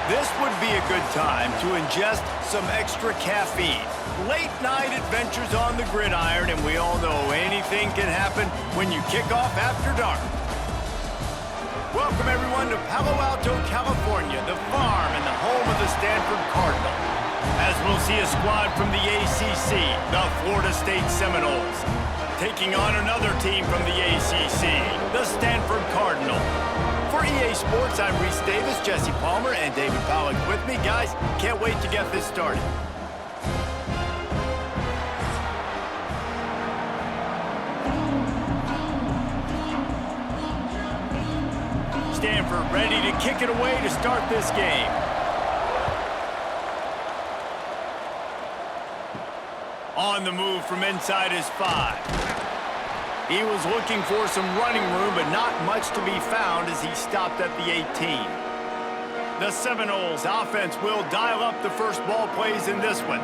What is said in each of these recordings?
This would be a good time to ingest some extra caffeine. Late night adventures on the gridiron, and we all know anything can happen when you kick off after dark. Welcome everyone to Palo Alto, California, the farm and the home of the Stanford Cardinal. As we'll see a squad from the ACC, the Florida State Seminoles, taking on another team from the ACC, the Stanford Cardinal. For EA Sports, I'm Reese Davis, Jesse Palmer, and David Pollack with me. Guys, can't wait to get this started. Stanford ready to kick it away to start this game. On the move from inside his 5. He was looking for some running room, but not much to be found as he stopped at the 18. The Seminoles offense will dial up the first ball plays in this one.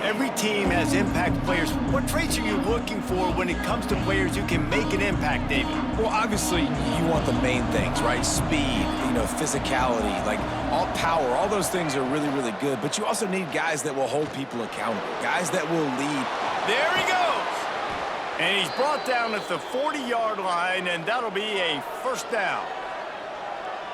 Every team has impact players. What traits are you looking for when it comes to players who can make an impact, David? Well, obviously, you want the main things, right? Speed, physicality, like all power. All those things are really, really good. But you also need guys that will hold people accountable, guys that will lead. There he goes. And he's brought down at the 40-yard line, and that'll be a first down.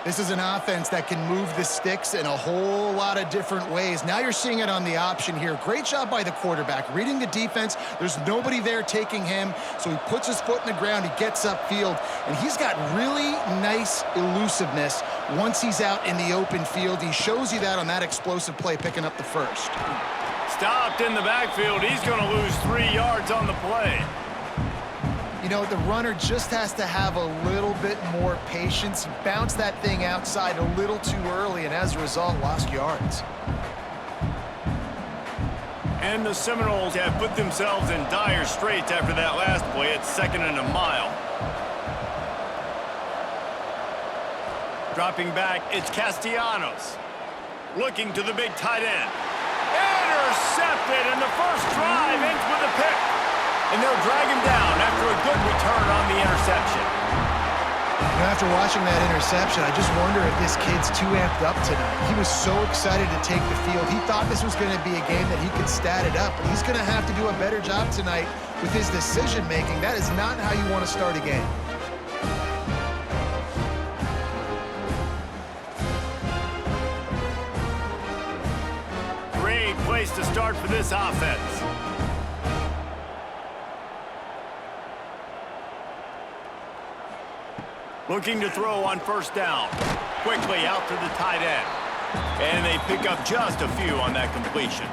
This is an offense that can move the sticks in a whole lot of different ways. Now you're seeing it on the option here. Great job by the quarterback. Reading the defense, there's nobody there taking him, so he puts his foot in the ground, he gets upfield, and he's got really nice elusiveness once he's out in the open field. He shows you that on that explosive play, picking up the first. Stopped in the backfield. He's going to lose 3 yards on the play. The runner just has to have a little bit more patience. He bounced that thing outside a little too early, and as a result, lost yards. And the Seminoles have put themselves in dire straits after that last play. It's 2nd and a mile. Dropping back, it's Castellanos. Looking to the big tight end. Intercepted, and the first drive ends with a pick. And they'll drag him down after a good return on the interception. After watching that interception, I just wonder if this kid's too amped up tonight. He was so excited to take the field. He thought this was going to be a game that he could stat it up. But he's going to have to do a better job tonight with his decision-making. That is not how you want to start a game. Great place to start for this offense. Looking to throw on first down. Quickly out to the tight end. And they pick up just a few on that completion.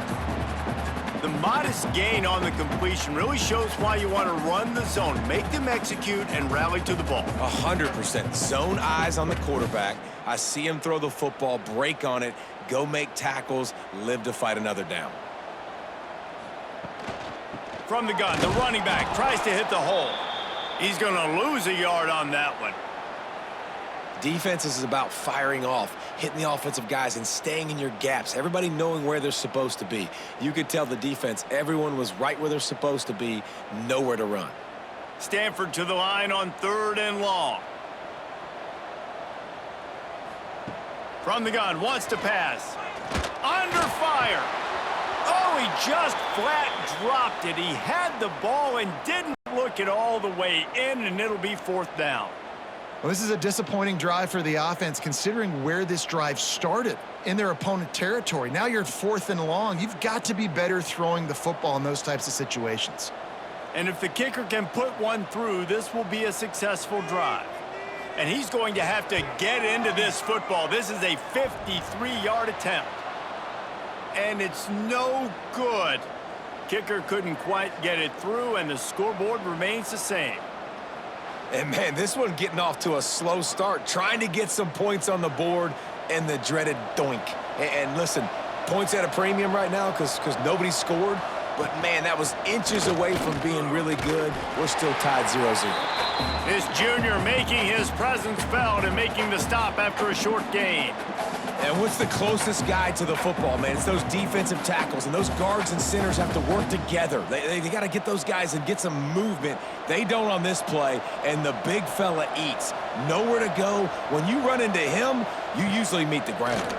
The modest gain on the completion really shows why you want to run the zone. Make them execute and rally to the ball. 100%. Zone eyes on the quarterback. I see him throw the football, break on it, go make tackles, live to fight another down. From the gun, the running back tries to hit the hole. He's going to lose a yard on that one. Defense is about firing off, hitting the offensive guys, and staying in your gaps. Everybody knowing where they're supposed to be. You could tell the defense, everyone was right where they're supposed to be, nowhere to run. Stanford to the line on 3rd and long. From the gun, wants to pass. Under fire. Oh, he just flat dropped it. He had the ball and didn't look it all the way in, and it'll be 4th down. Well, this is a disappointing drive for the offense, considering where this drive started in their opponent territory. Now you're at 4th and long. You've got to be better throwing the football in those types of situations. And if the kicker can put one through, this will be a successful drive. And he's going to have to get into this football. This is a 53-yard attempt. And it's no good. Kicker couldn't quite get it through, and the scoreboard remains the same. And, man, this one getting off to a slow start, trying to get some points on the board, and the dreaded doink. And listen, points at a premium right now because nobody scored. But, man, that was inches away from being really good. We're still tied 0-0. This junior making his presence felt and making the stop after a short gain. And what's the closest guy to the football, man? It's those defensive tackles, and those guards and centers have to work together. They got to get those guys and get some movement. They don't on this play, and the big fella eats. Nowhere to go. When you run into him, you usually meet the ground.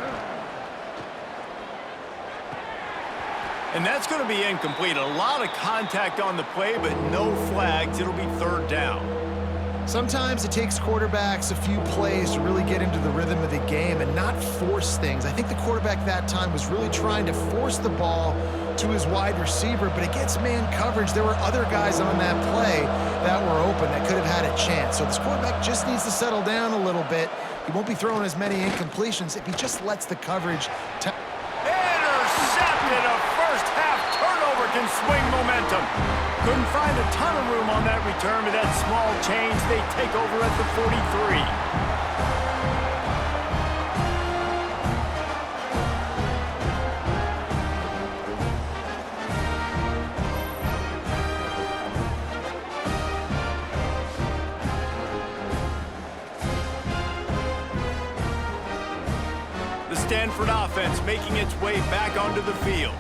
And that's going to be incomplete. A lot of contact on the play, but no flags. It'll be third down. Sometimes it takes quarterbacks a few plays to really get into the rhythm of the game and not force things. I think the quarterback that time was really trying to force the ball to his wide receiver, but against man coverage, there were other guys on that play that were open that could have had a chance. So this quarterback just needs to settle down a little bit. He won't be throwing as many incompletions if he just lets the coverage. Intercepted! A first half turnover can swing momentum. Couldn't find a ton of room on that return, but that small change, they take over at the 43. The Stanford offense making its way back onto the field.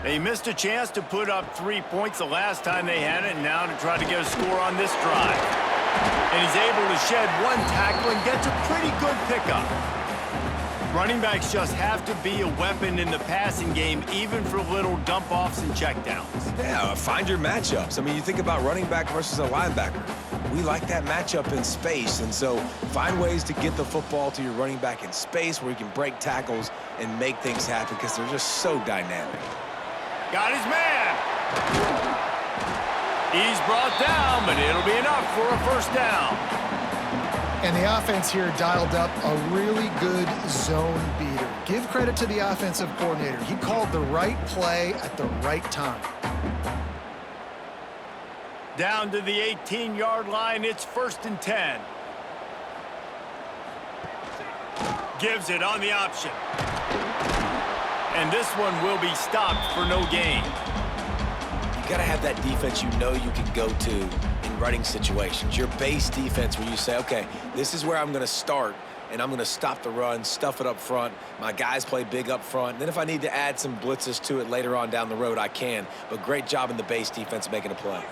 They missed a chance to put up 3 points the last time they had it, and now to try to get a score on this drive. And he's able to shed one tackle and gets a pretty good pickup. Running backs just have to be a weapon in the passing game, even for little dump-offs and checkdowns. Yeah, find your matchups. I mean, you think about running back versus a linebacker. We like that matchup in space, and so find ways to get the football to your running back in space where you can break tackles and make things happen because they're just so dynamic. Got his man. He's brought down, but it'll be enough for a first down. And the offense here dialed up a really good zone beater. Give credit to the offensive coordinator. He called the right play at the right time. Down to the 18-yard line, it's 1st and 10. Gives it on the option. And this one will be stopped for no gain. You got to have that defense you know you can go to in running situations. Your base defense where you say, okay, this is where I'm going to start, and I'm going to stop the run, stuff it up front. My guys play big up front. And then if I need to add some blitzes to it later on down the road, I can. But great job in the base defense making a play.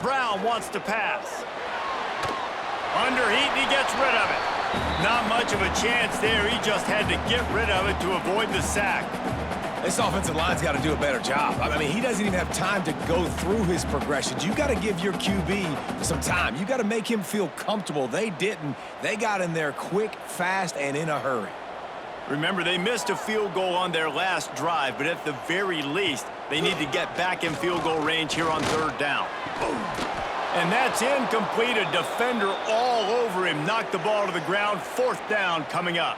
Brown wants to pass. Underheat, and he gets rid of it. Not much of a chance there. He just had to get rid of it to avoid the sack. This offensive line's got to do a better job. I mean, he doesn't even have time to go through his progressions. You got to give your QB some time. You got to make him feel comfortable. They didn't. They got in there quick, fast, and in a hurry. Remember, they missed a field goal on their last drive, but at the very least, they need to get back in field goal range here on 3rd down. And that's incomplete. A defender all over him. Knocked the ball to the ground. 4th down coming up.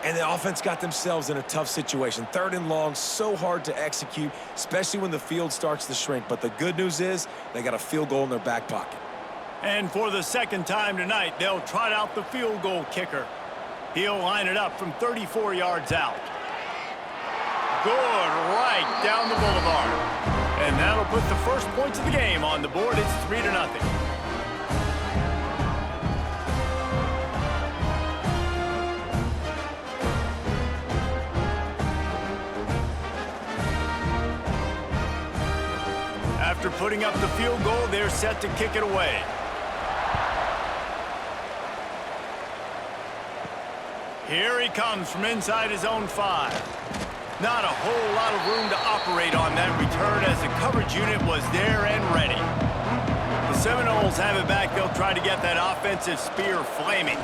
And the offense got themselves in a tough situation. 3rd and long, so hard to execute, especially when the field starts to shrink. But the good news is they got a field goal in their back pocket. And for the 2nd time tonight, they'll trot out the field goal kicker. He'll line it up from 34 yards out. Good right down the boulevard. And that'll put the first points of the game on the board. It's 3-0. After putting up the field goal, they're set to kick it away. Here he comes from inside his own 5. Not a whole lot of room to operate on that return as the coverage unit was there and ready. The Seminoles have it back. They'll try to get that offensive spear flaming.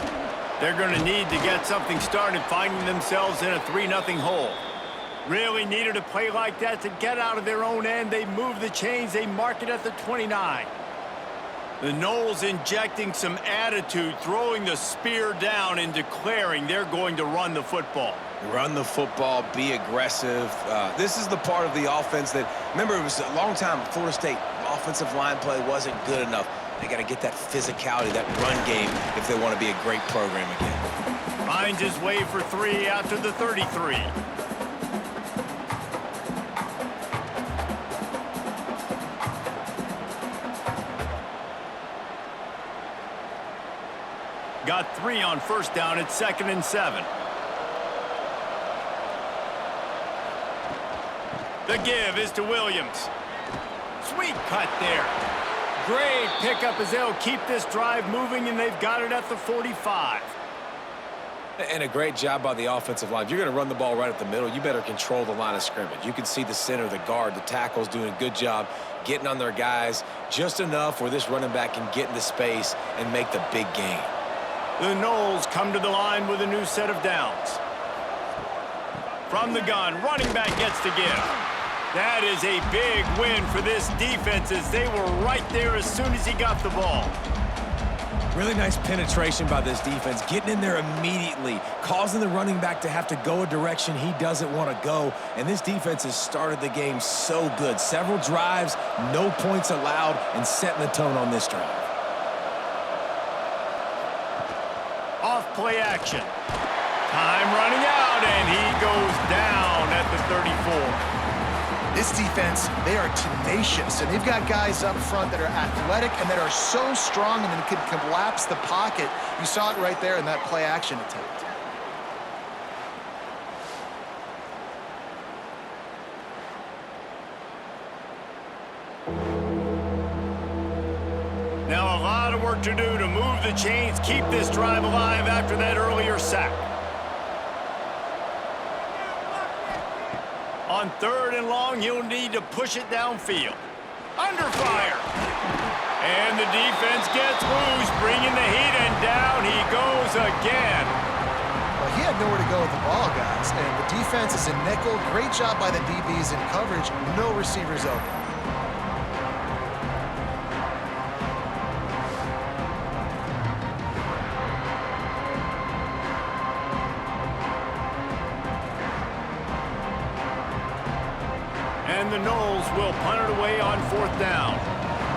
They're going to need to get something started, finding themselves in a 3-0 hole. Really needed a play like that to get out of their own end. They move the chains. They mark it at the 29. The Noles injecting some attitude, throwing the spear down and declaring they're going to run the football. Run the football, be aggressive. This is the part of the offense that, remember, it was a long time, Florida State offensive line play wasn't good enough. They got to get that physicality, that run game, if they want to be a great program again. Finds his way for 3 out to the 33. Got 3 on 1st down. It's 2nd and 7. The give is to Williams. Sweet cut there. Great pickup as they'll keep this drive moving, and they've got it at the 45. And a great job by the offensive line. If you're going to run the ball right up the middle, you better control the line of scrimmage. You can see the center, the guard, the tackles doing a good job getting on their guys just enough where this running back can get into space and make the big gain. The Noles come to the line with a new set of downs. From the gun, running back gets the give. That is a big win for this defense as they were right there as soon as he got the ball. Really nice penetration by this defense, getting in there immediately, causing the running back to have to go a direction he doesn't want to go. And this defense has started the game so good. Several drives, no points allowed, and setting the tone on this drive. Off play action. Time running out, and he goes down at the 34. This defense, they are tenacious, and they've got guys up front that are athletic and that are so strong and can collapse the pocket. You saw it right there in that play action attempt. Now a lot of work to do to move the chains, keep this drive alive after that earlier sack. On 3rd and long, he'll need to push it downfield. Under fire. And the defense gets loose, bringing the heat, and down he goes again. Well, he had nowhere to go with the ball, guys, and the defense is in nickel. Great job by the DBs in coverage. No receivers open. And the Noles will punt it away on 4th down.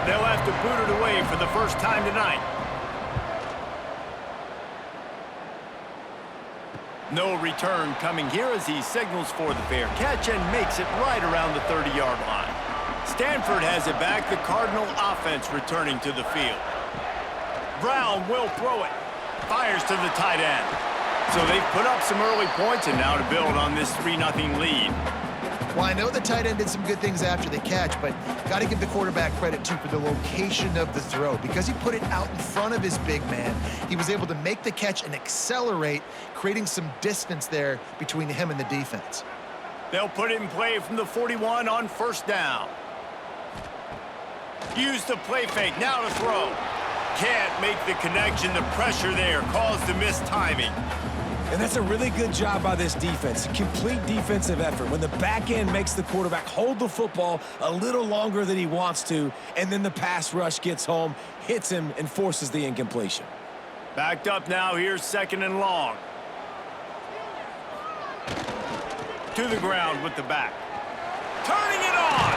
They'll have to boot it away for the first time tonight. No return coming here as he signals for the fair catch and makes it right around the 30-yard line. Stanford has it back, the Cardinal offense returning to the field. Brown will throw it. Fires to the tight end. So they've put up some early points, and now to build on this 3-0 lead. Well, I know the tight end did some good things after the catch, but got to give the quarterback credit, too, for the location of the throw. Because he put it out in front of his big man, he was able to make the catch and accelerate, creating some distance there between him and the defense. They'll put it in play from the 41 on 1st down. Use the play fake, now to throw. Can't make the connection, the pressure there caused the missed timing. And that's a really good job by this defense. Complete defensive effort. When the back end makes the quarterback hold the football a little longer than he wants to, and then the pass rush gets home, hits him, and forces the incompletion. Backed up now, here's 2nd and long. To the ground with the back. Turning it on!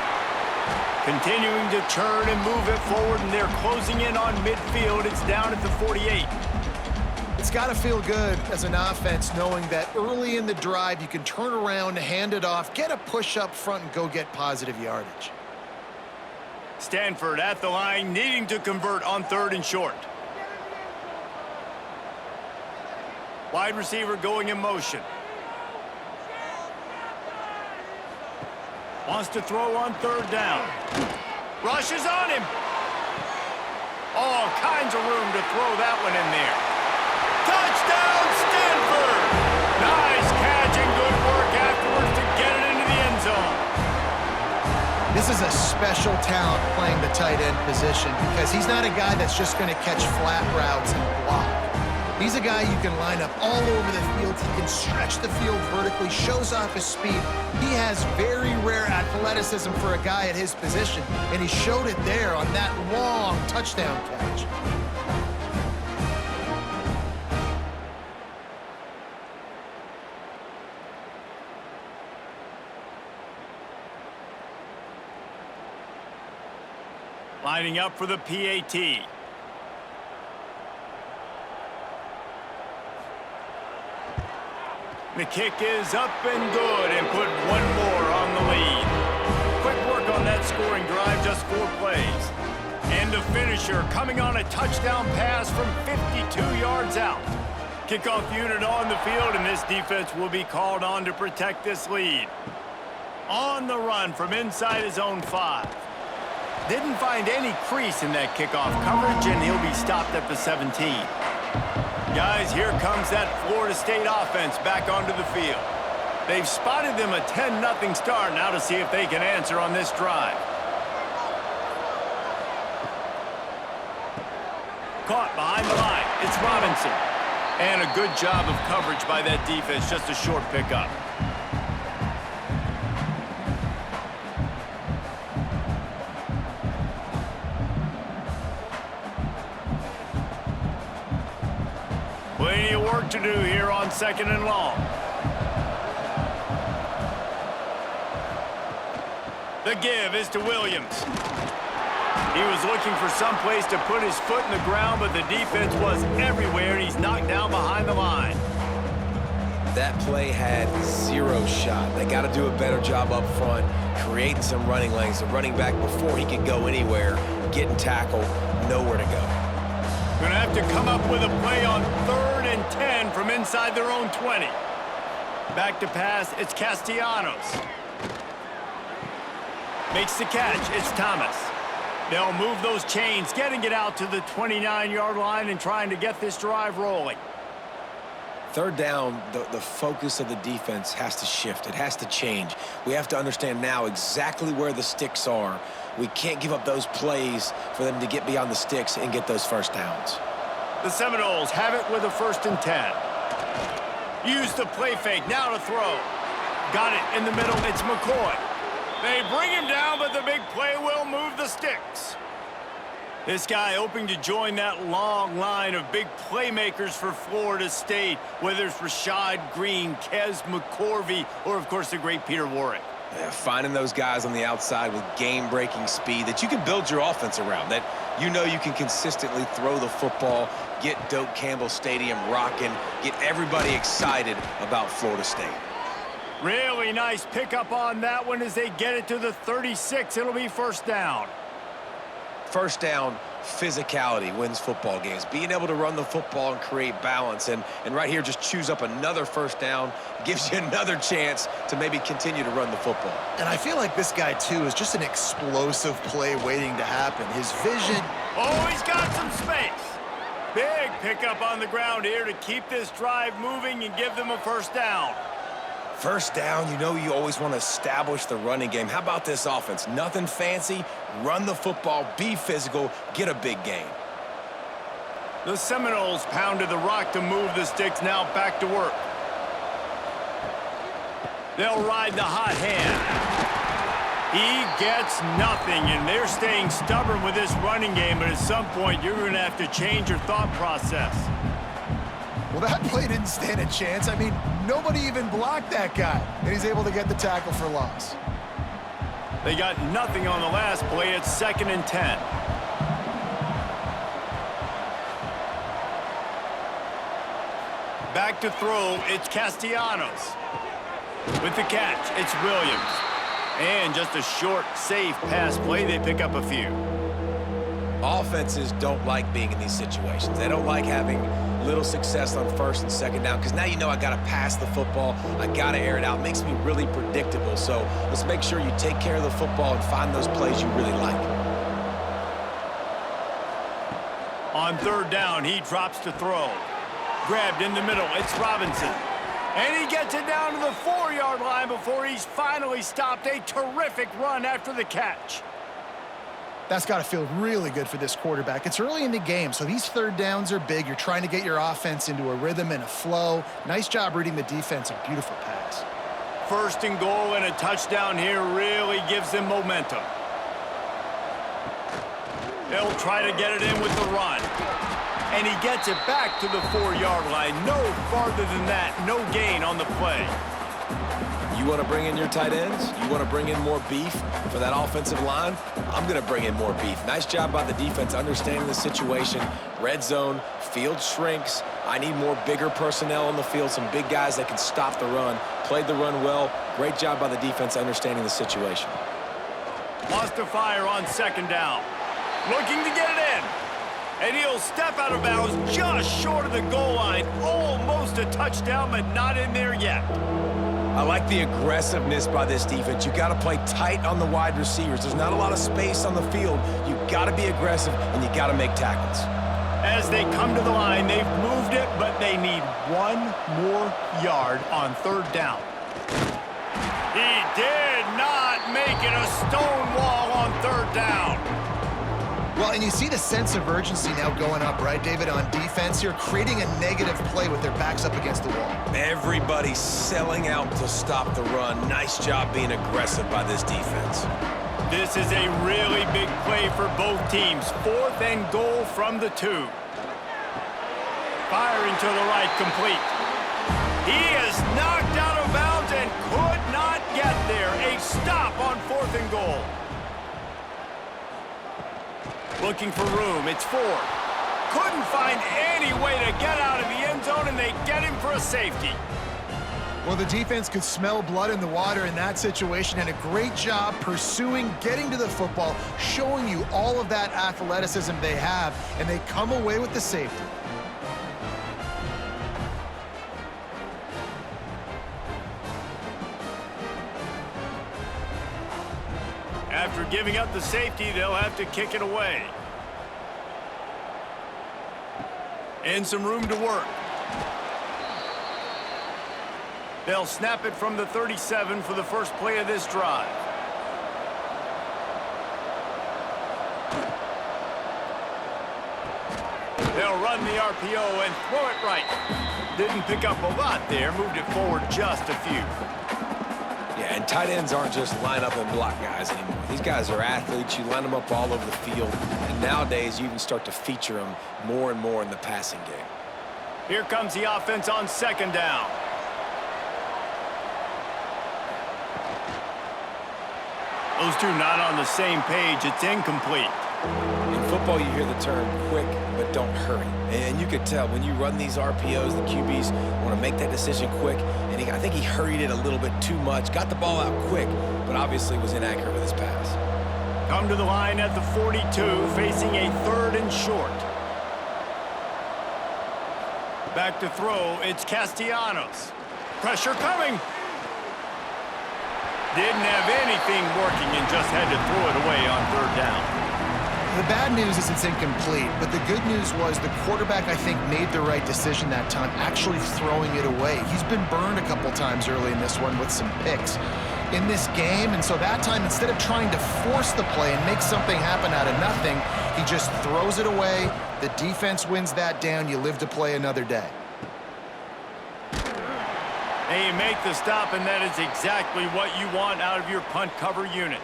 Continuing to turn and move it forward, and they're closing in on midfield. It's down at the 48. It's got to feel good as an offense knowing that early in the drive you can turn around, hand it off, get a push up front, and go get positive yardage. Stanford at the line, needing to convert on 3rd and short. Wide receiver going in motion. Wants to throw on 3rd down. Rushes on him. All kinds of room to throw that one in there. Touchdown, Stanford! Nice catch and good work afterwards to get it into the end zone. This is a special talent playing the tight end position because he's not a guy that's just going to catch flat routes and block. He's a guy you can line up all over the field. He can stretch the field vertically, shows off his speed. He has very rare athleticism for a guy at his position, and he showed it there on that long touchdown catch. Lining up for the PAT. The kick is up and good and put one more on the lead. Quick work on that scoring drive, just 4 plays. And the finisher coming on a touchdown pass from 52 yards out. Kickoff unit on the field, and this defense will be called on to protect this lead. On the run from inside his own 5. Didn't find any crease in that kickoff coverage, and he'll be stopped at the 17. Guys, here comes that Florida State offense back onto the field. They've spotted them a 10-0 start now to see if they can answer on this drive. Caught behind the line. It's Robinson. And a good job of coverage by that defense. Just a short pickup. Plenty of work to do here on 2nd and long. The give is to Williams. He was looking for some place to put his foot in the ground, but the defense was everywhere, and he's knocked down behind the line. That play had 0 shot. They got to do a better job up front, creating some running lanes. The running back, before he could go anywhere, getting tackled, nowhere to go. Gonna have to come up with a play on 3rd and 10 from inside their own 20. Back to pass, it's Castellanos. Makes the catch, it's Thomas. They'll move those chains, getting it out to the 29-yard line and trying to get this drive rolling. 3rd down, the focus of the defense has to shift. It has to change. We have to understand now exactly where the sticks are. We can't give up those plays for them to get beyond the sticks and get those first downs. The Seminoles have it with a 1st and 10. Use the play fake, now to throw. Got it in the middle, it's McCoy. They bring him down, but the big play will move the sticks. This guy hoping to join that long line of big playmakers for Florida State, whether it's Rashad Green, Kez McCorvey, or, of course, the great Peter Warrick. Yeah, finding those guys on the outside with game-breaking speed that you can build your offense around, that you know you can consistently throw the football, get Doak Campbell Stadium rocking, get everybody excited about Florida State. Really nice pickup on that one as they get it to the 36. It'll be 1st down. 1st down, physicality wins football games. Being able to run the football and create balance. And right here, just choose up another 1st down. Gives you another chance to maybe continue to run the football. And I feel like this guy, too, is just an explosive play waiting to happen. His vision... Oh, he's got some space. Big pickup on the ground here to keep this drive moving and give them a 1st down. 1st down, you know you always want to establish the running game. How about this offense? Nothing fancy. Run the football, be physical, get a big gain. The Seminoles pounded the rock to move the sticks, now back to work. They'll ride the hot hand. He gets nothing, and they're staying stubborn with this running game, but at some point you're going to have to change your thought process. Well, that play didn't stand a chance. I mean, nobody even blocked that guy, and he's able to get the tackle for loss. They got nothing on the last play. It's 2nd and 10. Back to throw, it's Castellanos. With the catch, it's Williams. And just a short, safe pass play. They pick up a few. Offenses don't like being in these situations. They don't like having little success on 1st and 2nd down, because now you know I got to pass the football. I got to air it out. It makes me really predictable. So let's make sure you take care of the football and find those plays you really like. On 3rd down, he drops to throw. Grabbed in the middle, it's Robinson. And he gets it down to the 4-yard line before he's finally stopped. A terrific run after the catch. That's got to feel really good for this quarterback. It's early in the game, so these 3rd downs are big. You're trying to get your offense into a rhythm and a flow. Nice job reading the defense. A beautiful pass. 1st and goal and a touchdown here really gives them momentum. They'll try to get it in with the run. And he gets it back to the 4-yard line. No farther than that. No gain on the play. You want to bring in your tight ends? You want to bring in more beef for that offensive line? I'm going to bring in more beef. Nice job by the defense understanding the situation. Red zone, field shrinks. I need more bigger personnel on the field, some big guys that can stop the run. Played the run well. Great job by the defense understanding the situation. Lost a fire on 2nd down. Looking to get it in. And he'll step out of bounds just short of the goal line. Almost a touchdown, but not in there yet. I like the aggressiveness by this defense. You got to play tight on the wide receivers. There's not a lot of space on the field. You got to be aggressive, and you got to make tackles. As they come to the line, they've moved it, but they need one more yard on third down. He did not make it a stone wall on third down. Well, and you see the sense of urgency now going up, right, David, on defense here, creating a negative play with their backs up against the wall. Everybody's selling out to stop the run. Nice job being aggressive by this defense. This is a really big play for both teams. 4th and goal from the 2. Firing to the right, complete. He is knocked out of bounds and could not get there. A stop on 4th and goal. Looking for room, it's 4. Couldn't find any way to get out of the end zone, and they get him for a safety. Well, the defense could smell blood in the water in that situation, and a great job pursuing, getting to the football, showing you all of that athleticism they have, and they come away with the safety. After giving up the safety, they'll have to kick it away. And some room to work. They'll snap it from the 37 for the first play of this drive. They'll run the RPO and throw it right. Didn't pick up a lot there, moved it forward just a few. Yeah, and tight ends aren't just line up and block guys anymore. These guys are athletes. You line them up all over the field. And nowadays, you even start to feature them more and more in the passing game. Here comes the offense on 2nd down. Those two not on the same page. It's incomplete. In football, you hear the term quick, but don't hurry. And you could tell when you run these RPOs, the QBs want to make that decision quick. And I think he hurried it a little bit too much. Got the ball out quick, but obviously was inaccurate with his pass. Come to the line at the 42, facing a 3rd and short. Back to throw, it's Castellanos. Pressure coming. Didn't have anything working and just had to throw it away on 3rd down. The bad news is it's incomplete, but the good news was the quarterback, I think, made the right decision that time, actually throwing it away. He's been burned a couple times early in this one with some picks in this game, and so that time, instead of trying to force the play and make something happen out of nothing, he just throws it away. The defense wins that down. You live to play another day. And you make the stop, and that is exactly what you want out of your punt cover unit.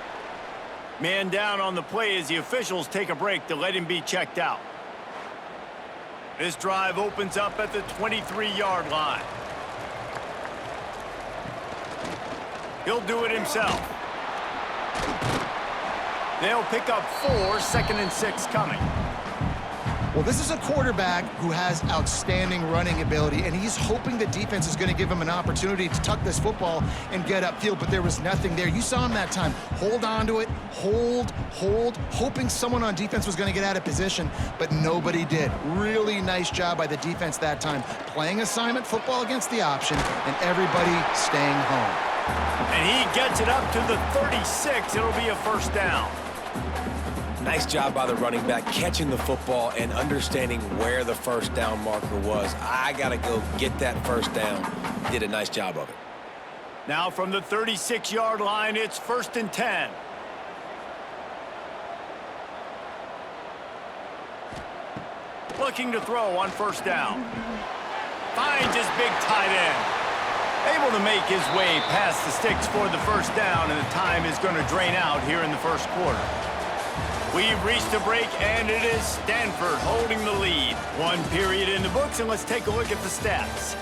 Man down on the play as the officials take a break to let him be checked out. This drive opens up at the 23-yard line. He'll do it himself. They'll pick up 4, 2nd and 6 coming. Well, this is a quarterback who has outstanding running ability, and he's hoping the defense is going to give him an opportunity to tuck this football and get upfield, but there was nothing there. You saw him that time. Hold on to it, hold, hoping someone on defense was going to get out of position, but nobody did. Really nice job by the defense that time, playing assignment football against the option, and everybody staying home. And he gets it up to the 36. It'll be a 1st down. Nice job by the running back, catching the football and understanding where the 1st down marker was. I got to go get that 1st down. Did a nice job of it. Now from the 36-yard line, it's 1st and 10. Looking to throw on 1st down. Finds his big tight end. Able to make his way past the sticks for the 1st down, and the time is going to drain out here in the 1st quarter. We've reached a break, and it is Stanford holding the lead. 1 period in the books, and let's take a look at the stats.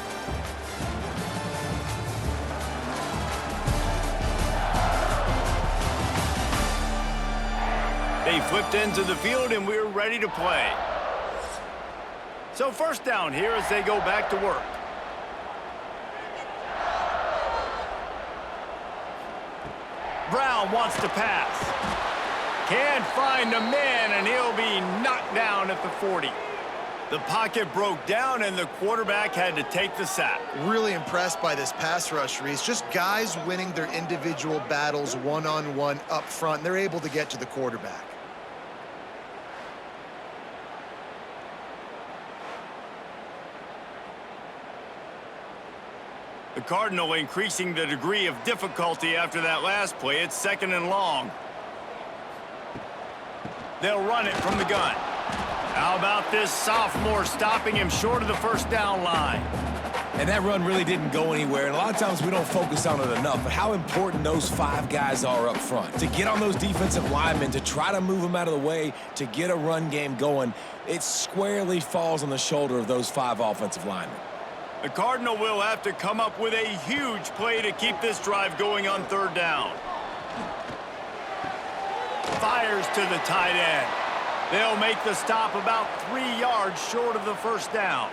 They flipped into the field, and we're ready to play. So 1st down here as they go back to work. Brown wants to pass. Can't find a man, and he'll be knocked down at the 40. The pocket broke down, and the quarterback had to take the sack. Really impressed by this pass rush, Reese. Just guys winning their individual battles one-on-one up front, and they're able to get to the quarterback. The Cardinal increasing the degree of difficulty after that last play. It's 2nd and long. They'll run it from the gun. How about this sophomore stopping him short of the first down line? And that run really didn't go anywhere, and a lot of times we don't focus on it enough, but how important those 5 guys are up front. To get on those defensive linemen, to try to move them out of the way, to get a run game going, it squarely falls on the shoulder of those 5 offensive linemen. The Cardinal will have to come up with a huge play to keep this drive going on 3rd down. Fires to the tight end. They'll make the stop about 3 yards short of the first down.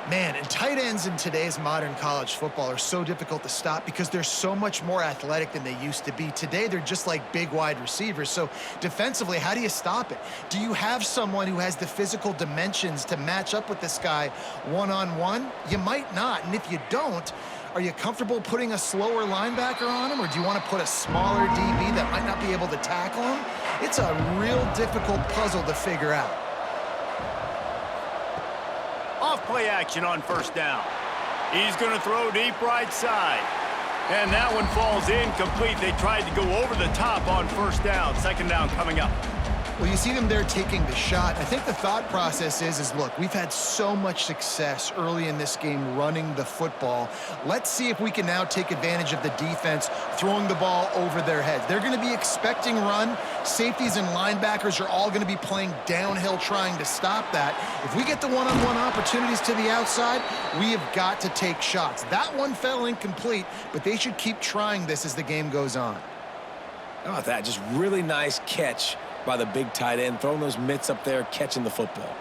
Man, and tight ends in today's modern college football are so difficult to stop because they're so much more athletic than they used to be. Today, they're just like big wide receivers. So defensively, how do you stop it? Do you have someone who has the physical dimensions to match up with this guy one-on-one? You might not. And if you don't, are you comfortable putting a slower linebacker on him, or do you want to put a smaller DB that might not be able to tackle him? It's a real difficult puzzle to figure out. Off-play action on 1st down. He's going to throw deep right side. And that one falls incomplete. They tried to go over the top on 1st down. 2nd down coming up. Well, you see them there taking the shot. I think the thought process is look, we've had so much success early in this game running the football. Let's see if we can now take advantage of the defense throwing the ball over their heads. They're going to be expecting run. Safeties and linebackers are all going to be playing downhill trying to stop that. If we get the one-on-one opportunities to the outside, we have got to take shots. That one fell incomplete, but they should keep trying this as the game goes on. How about that? Just really nice catch by the big tight end, throwing those mitts up there, catching the football.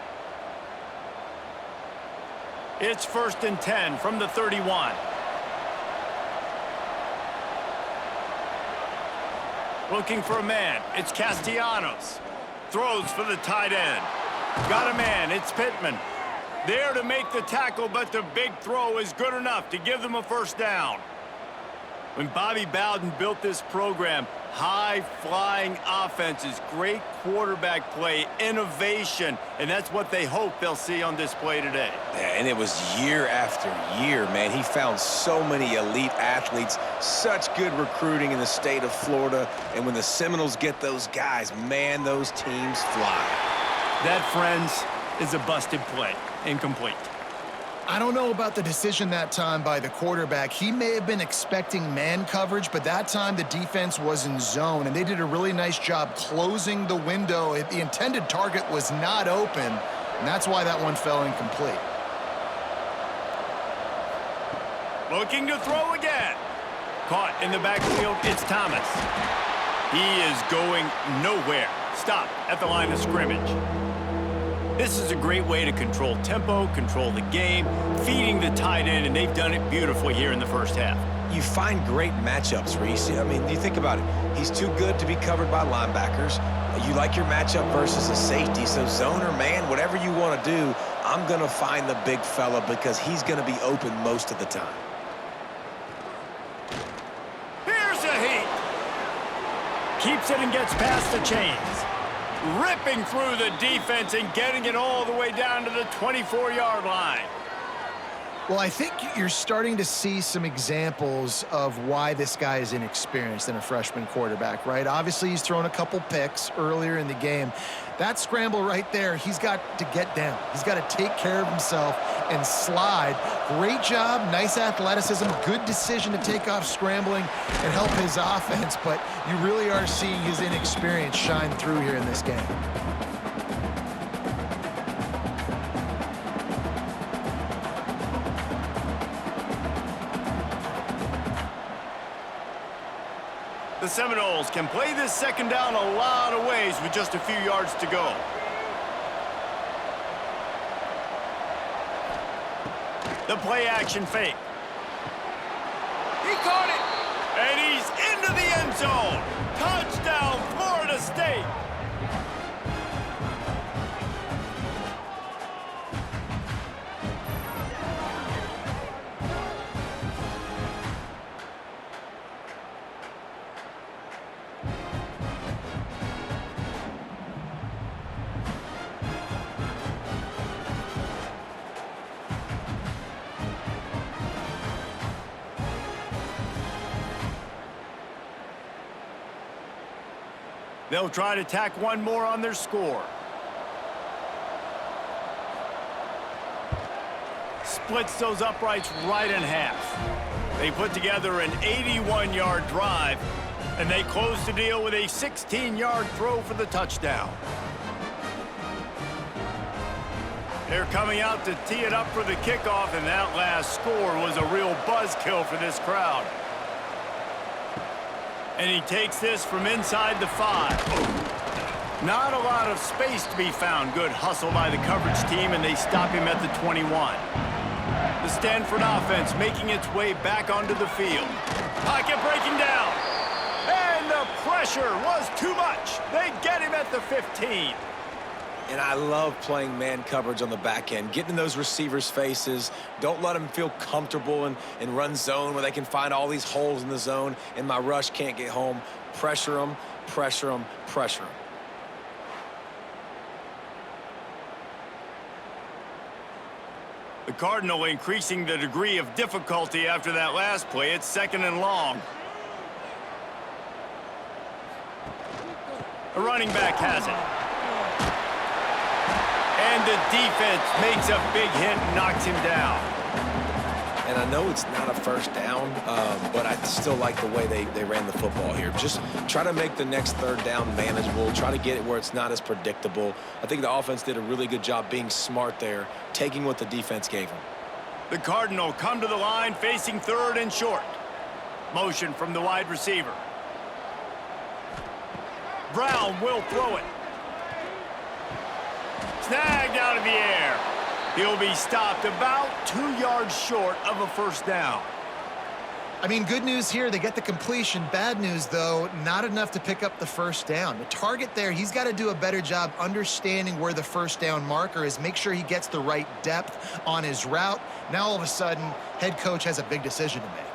It's 1st and 10 from the 31. Looking for a man. It's Castellanos. Throws for the tight end. Got a man. It's Pittman. There to make the tackle, but the big throw is good enough to give them a 1st down. When Bobby Bowden built this program, high-flying offenses, great quarterback play, innovation, and that's what they hope they'll see on display today. Yeah, and it was year after year, man. He found so many elite athletes, such good recruiting in the state of Florida, and when the Seminoles get those guys, man, those teams fly. That, friends, is a busted play. Incomplete. I don't know about the decision that time by the quarterback. He may have been expecting man coverage, but that time the defense was in zone, and they did a really nice job closing the window. The intended target was not open, and that's why that one fell incomplete. Looking to throw again. Caught in the backfield, it's Thomas. He is going nowhere. Stop at the line of scrimmage. This is a great way to control tempo, control the game, feeding the tight end, and they've done it beautifully here in the 1st half. You find great matchups, Reese. I mean, you think about it. He's too good to be covered by linebackers. You like your matchup versus a safety, so zone or man, whatever you want to do, I'm going to find the big fella because he's going to be open most of the time. Here's a heat. Keeps it and gets past the chains. Ripping through the defense and getting it all the way down to the 24-yard line. Well, I think you're starting to see some examples of why this guy is inexperienced in a freshman quarterback, right? Obviously, he's thrown a couple picks earlier in the game. That scramble right there, he's got to get down. He's got to take care of himself and slide. Great job, nice athleticism, good decision to take off scrambling and help his offense, but you really are seeing his inexperience shine through here in this game. The Seminoles can play this 2nd down a lot of ways with just a few yards to go. The play action fake. He caught it, and he's into the end zone. Touchdown, Florida State. They'll try to tack one more on their score. Splits those uprights right in half. They put together an 81-yard drive, and they close the deal with a 16-yard throw for the touchdown. They're coming out to tee it up for the kickoff, and that last score was a real buzzkill for this crowd. And he takes this from inside the 5. Not a lot of space to be found. Good hustle by the coverage team, and they stop him at the 21. The Stanford offense making its way back onto the field. Pocket breaking down. And the pressure was too much. They get him at the 15. And I love playing man coverage on the back end, getting in those receivers' faces. Don't let them feel comfortable in run zone where they can find all these holes in the zone and my rush can't get home. Pressure them, pressure them, pressure them. The Cardinal increasing the degree of difficulty after that last play. It's 2nd and long. A running back has it. And the defense makes a big hit and knocks him down. And I know it's not a first down, but I still like the way they ran the football here. Just try to make the next 3rd down manageable. Try to get it where it's not as predictable. I think the offense did a really good job being smart there, taking what the defense gave them. The Cardinal come to the line facing 3rd and short. Motion from the wide receiver. Brown will throw it. Snagged out of the air. He'll be stopped about 2 yards short of a 1st down. I mean, good news here, they get the completion. Bad news, though, not enough to pick up the 1st down. The target there, he's got to do a better job understanding where the 1st down marker is, make sure he gets the right depth on his route. Now, all of a sudden, head coach has a big decision to make.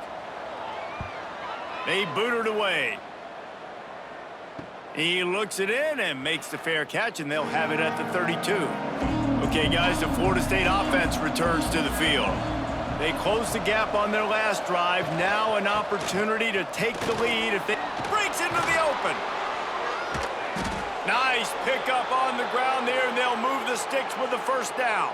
They boot it away. He looks it in and makes the fair catch, and they'll have it at the 32. Okay, guys, the Florida State offense returns to the field. They close the gap on their last drive. Now an opportunity to take the lead if they breaks into the open. Nice pickup on the ground there, and they'll move the sticks with the 1st down.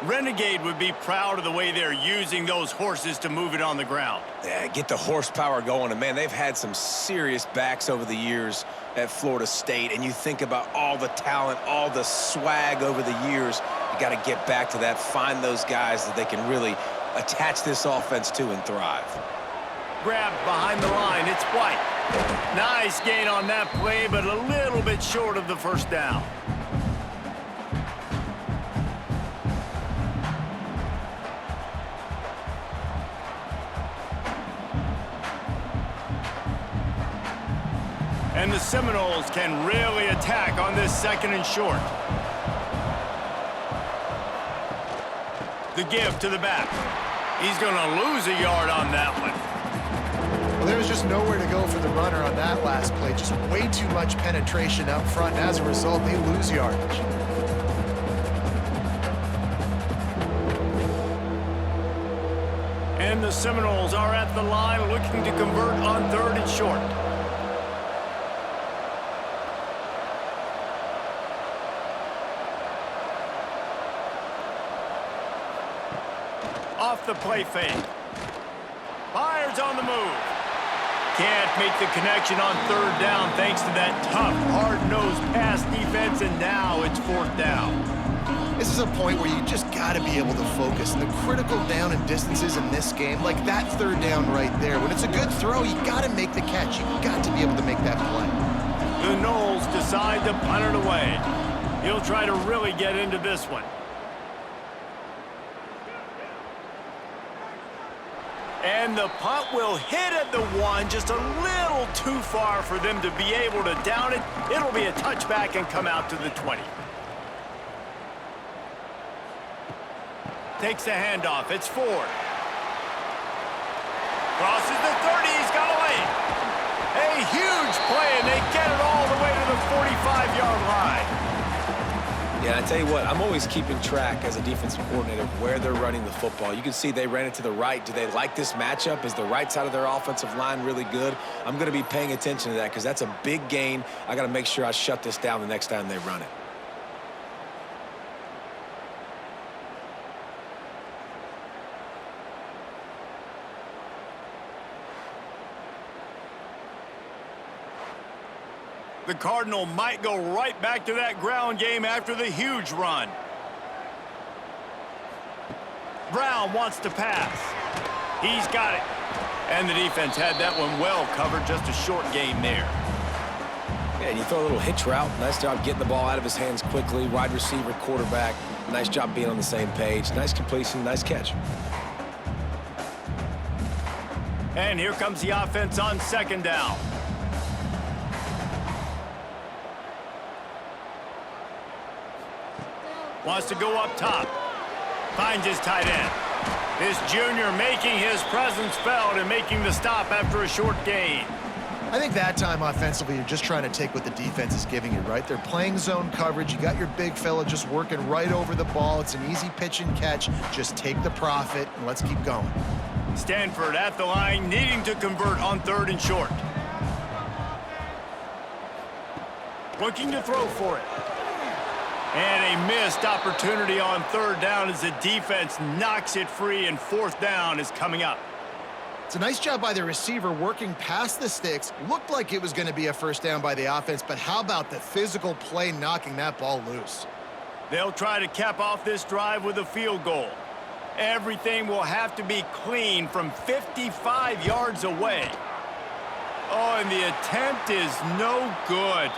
Renegade would be proud of the way they're using those horses to move it on the ground. Yeah, get the horsepower going. And, man, they've had some serious backs over the years at Florida State. And you think about all the talent, all the swag over the years. You got to get back to that, find those guys that they can really attach this offense to and thrive. Grabbed behind the line. It's White. Nice gain on that play, but a little bit short of the 1st down. And the Seminoles can really attack on this 2nd and short. The give to the back. He's going to lose a yard on that one. Well, there was just nowhere to go for the runner on that last play. Just way too much penetration up front. And as a result, they lose yardage. And the Seminoles are at the line looking to convert on 3rd and short. Off the play fake. Fires on the move. Can't make the connection on 3rd down thanks to that tough, hard-nosed pass defense, and now it's 4th down. This is a point where you just got to be able to focus. And the critical down and distances in this game, like that 3rd down right there, when it's a good throw, you got to make the catch. You got to be able to make that play. The Noles decide to punt it away. He'll try to really get into this one. And the punt will hit at the 1, just a little too far for them to be able to down it. It'll be a touchback and come out to the 20. Takes the handoff. It's Ford. Crosses the 30. He's got a lane. A huge play, and they get it all the way to the 45-yard line. Yeah, I tell you what, I'm always keeping track as a defensive coordinator of where they're running the football. You can see they ran it to the right. Do they like this matchup? Is the right side of their offensive line really good? I'm going to be paying attention to that because that's a big gain. I got to make sure I shut this down the next time they run it. The Cardinal might go right back to that ground game after the huge run. Brown wants to pass. He's got it. And the defense had that one well covered, just a short gain there. Yeah, and you throw a little hitch route. Nice job getting the ball out of his hands quickly. Wide receiver, quarterback. Nice job being on the same page. Nice completion, nice catch. And here comes the offense on second down. Wants to go up top. Finds his tight end. This junior making his presence felt and making the stop after a short gain. I think that time offensively, you're just trying to take what the defense is giving you, right? They're playing zone coverage. You got your big fella just working right over the ball. It's an easy pitch and catch. Just take the profit and let's keep going. Stanford at the line, needing to convert on 3rd and short. Looking to throw for it. And a missed opportunity on 3rd down as the defense knocks it free, and 4th down is coming up. It's a nice job by the receiver working past the sticks. Looked like it was going to be a 1st down by the offense, but how about the physical play knocking that ball loose? They'll try to cap off this drive with a field goal. Everything will have to be clean from 55 yards away. Oh, and the attempt is no good.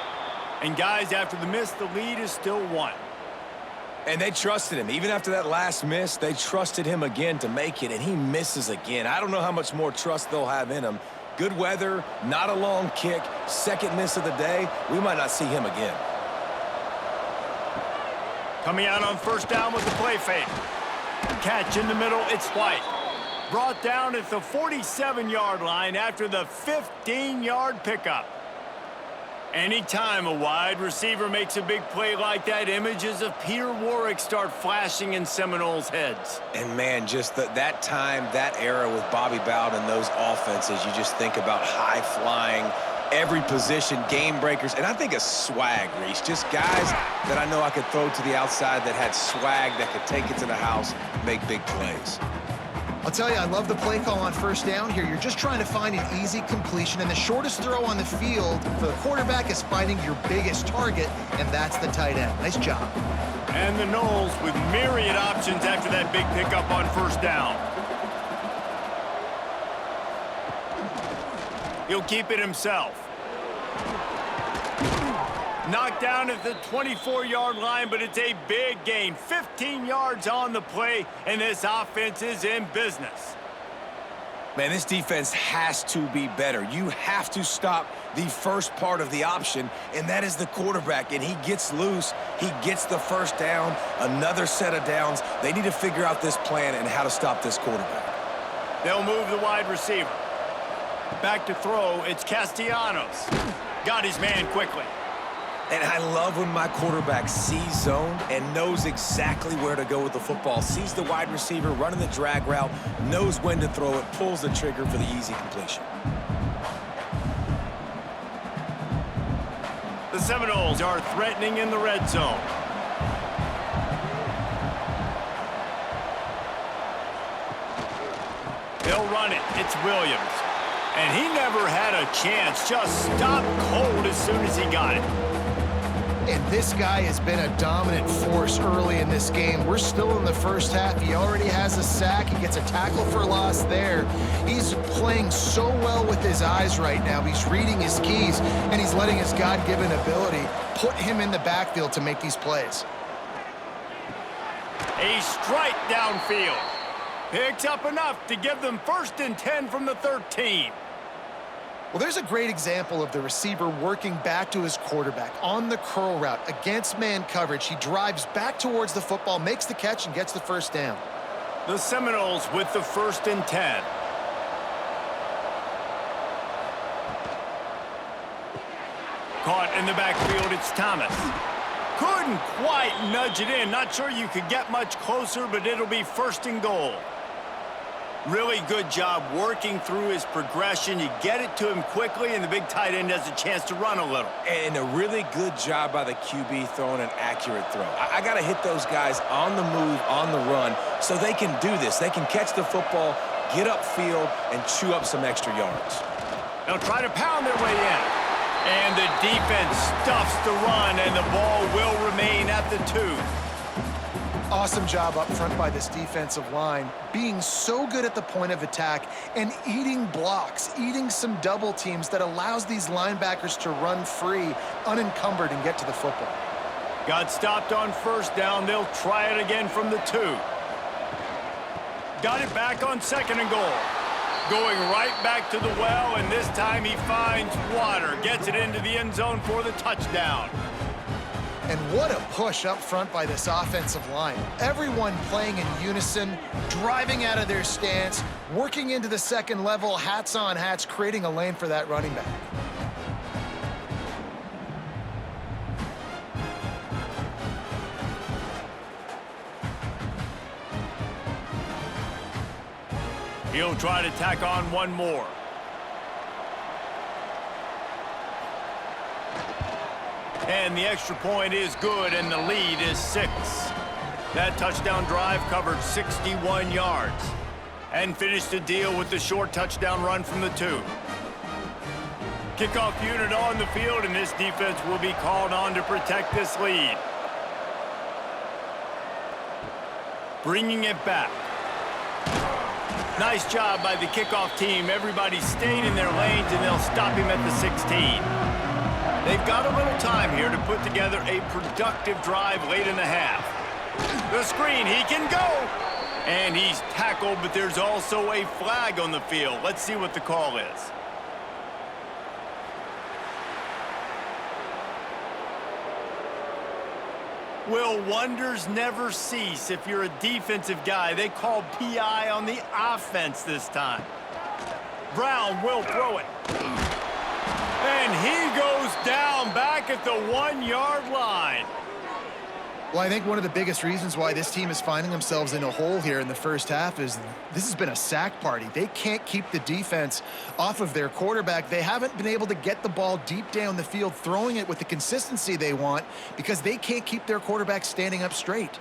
And guys, after the miss, the lead is still 1. And they trusted him. Even after that last miss, they trusted him again to make it, and he misses again. I don't know how much more trust they'll have in him. Good weather, not a long kick, 2nd miss of the day. We might not see him again. Coming out on 1st down with the play fake. Catch in the middle, it's White. Brought down at the 47-yard line after the 15-yard pickup. Anytime a wide receiver makes a big play like that, images of Peter Warrick start flashing in Seminoles' heads. And, man, just that time, that era with Bobby Bowden and those offenses, you just think about high-flying, every position, game breakers, and I think of swag, Reese. Just guys that I know I could throw to the outside that had swag that could take it to the house, make big plays. I'll tell you, I love the play call on 1st down here. You're just trying to find an easy completion, and the shortest throw on the field for the quarterback is finding your biggest target, and that's the tight end. Nice job. And the Noles with myriad options after that big pickup on 1st down. He'll keep it himself. Knocked down at the 24-yard line, but it's a big gain. 15 yards on the play, and this offense is in business. Man, this defense has to be better. You have to stop the first part of the option, and that is the quarterback. And he gets loose. He gets the 1st down, another set of downs. They need to figure out this plan and how to stop this quarterback. They'll move the wide receiver. Back to throw, it's Castellanos. Got his man quickly. And I love when my quarterback sees zone and knows exactly where to go with the football. Sees the wide receiver running the drag route, knows when to throw it, pulls the trigger for the easy completion. The Seminoles are threatening in the red zone. They'll run it. It's Williams. And he never had a chance. Just stopped cold as soon as he got it. And this guy has been a dominant force early in this game. We're still in the 1st half. He already has a sack. He gets a tackle for loss there. He's playing so well with his eyes right now. He's reading his keys, and he's letting his God-given ability put him in the backfield to make these plays. A strike downfield. Picks up enough to give them 1st and 10 from the 13. Well, there's a great example of the receiver working back to his quarterback on the curl route against man coverage. He drives back towards the football, makes the catch, and gets the 1st down. The Seminoles with the 1st and 10. Caught in the backfield, it's Thomas. Couldn't quite nudge it in. Not sure you could get much closer, but it'll be 1st and goal. Really good job working through his progression. You get it to him quickly, and the big tight end has a chance to run a little. And a really good job by the QB throwing an accurate throw. I got to hit those guys on the move, on the run, so they can do this. They can catch the football, get upfield, and chew up some extra yards. They'll try to pound their way in. And the defense stuffs the run, and the ball will remain at the 2. Awesome job up front by this defensive line, being so good at the point of attack and eating blocks, eating some double teams that allows these linebackers to run free, unencumbered, and get to the football. Got stopped on 1st down. They'll try it again from the 2. Got it back on 2nd and goal. Going right back to the well, and this time he finds water. Gets it into the end zone for the touchdown. And what a push up front by this offensive line. Everyone playing in unison, driving out of their stance, working into the 2nd level, hats on hats, creating a lane for that running back. He'll try to tack on one more. And the extra point is good, and the lead is 6. That touchdown drive covered 61 yards and finished the deal with the short touchdown run from the 2. Kickoff unit on the field, and this defense will be called on to protect this lead. Bringing it back. Nice job by the kickoff team. Everybody stayed in their lanes, and they'll stop him at the 16. They've got a little time here to put together a productive drive late in the half. The screen, he can go! And he's tackled, but there's also a flag on the field. Let's see what the call is. Will wonders never cease if you're a defensive guy? They called PI on the offense this time. Brown will throw it. And he goes down back at the 1-yard line. Well, I think one of the biggest reasons why this team is finding themselves in a hole here in the 1st half is this has been a sack party. They can't keep the defense off of their quarterback. They haven't been able to get the ball deep down the field, throwing it with the consistency they want because they can't keep their quarterback standing up straight.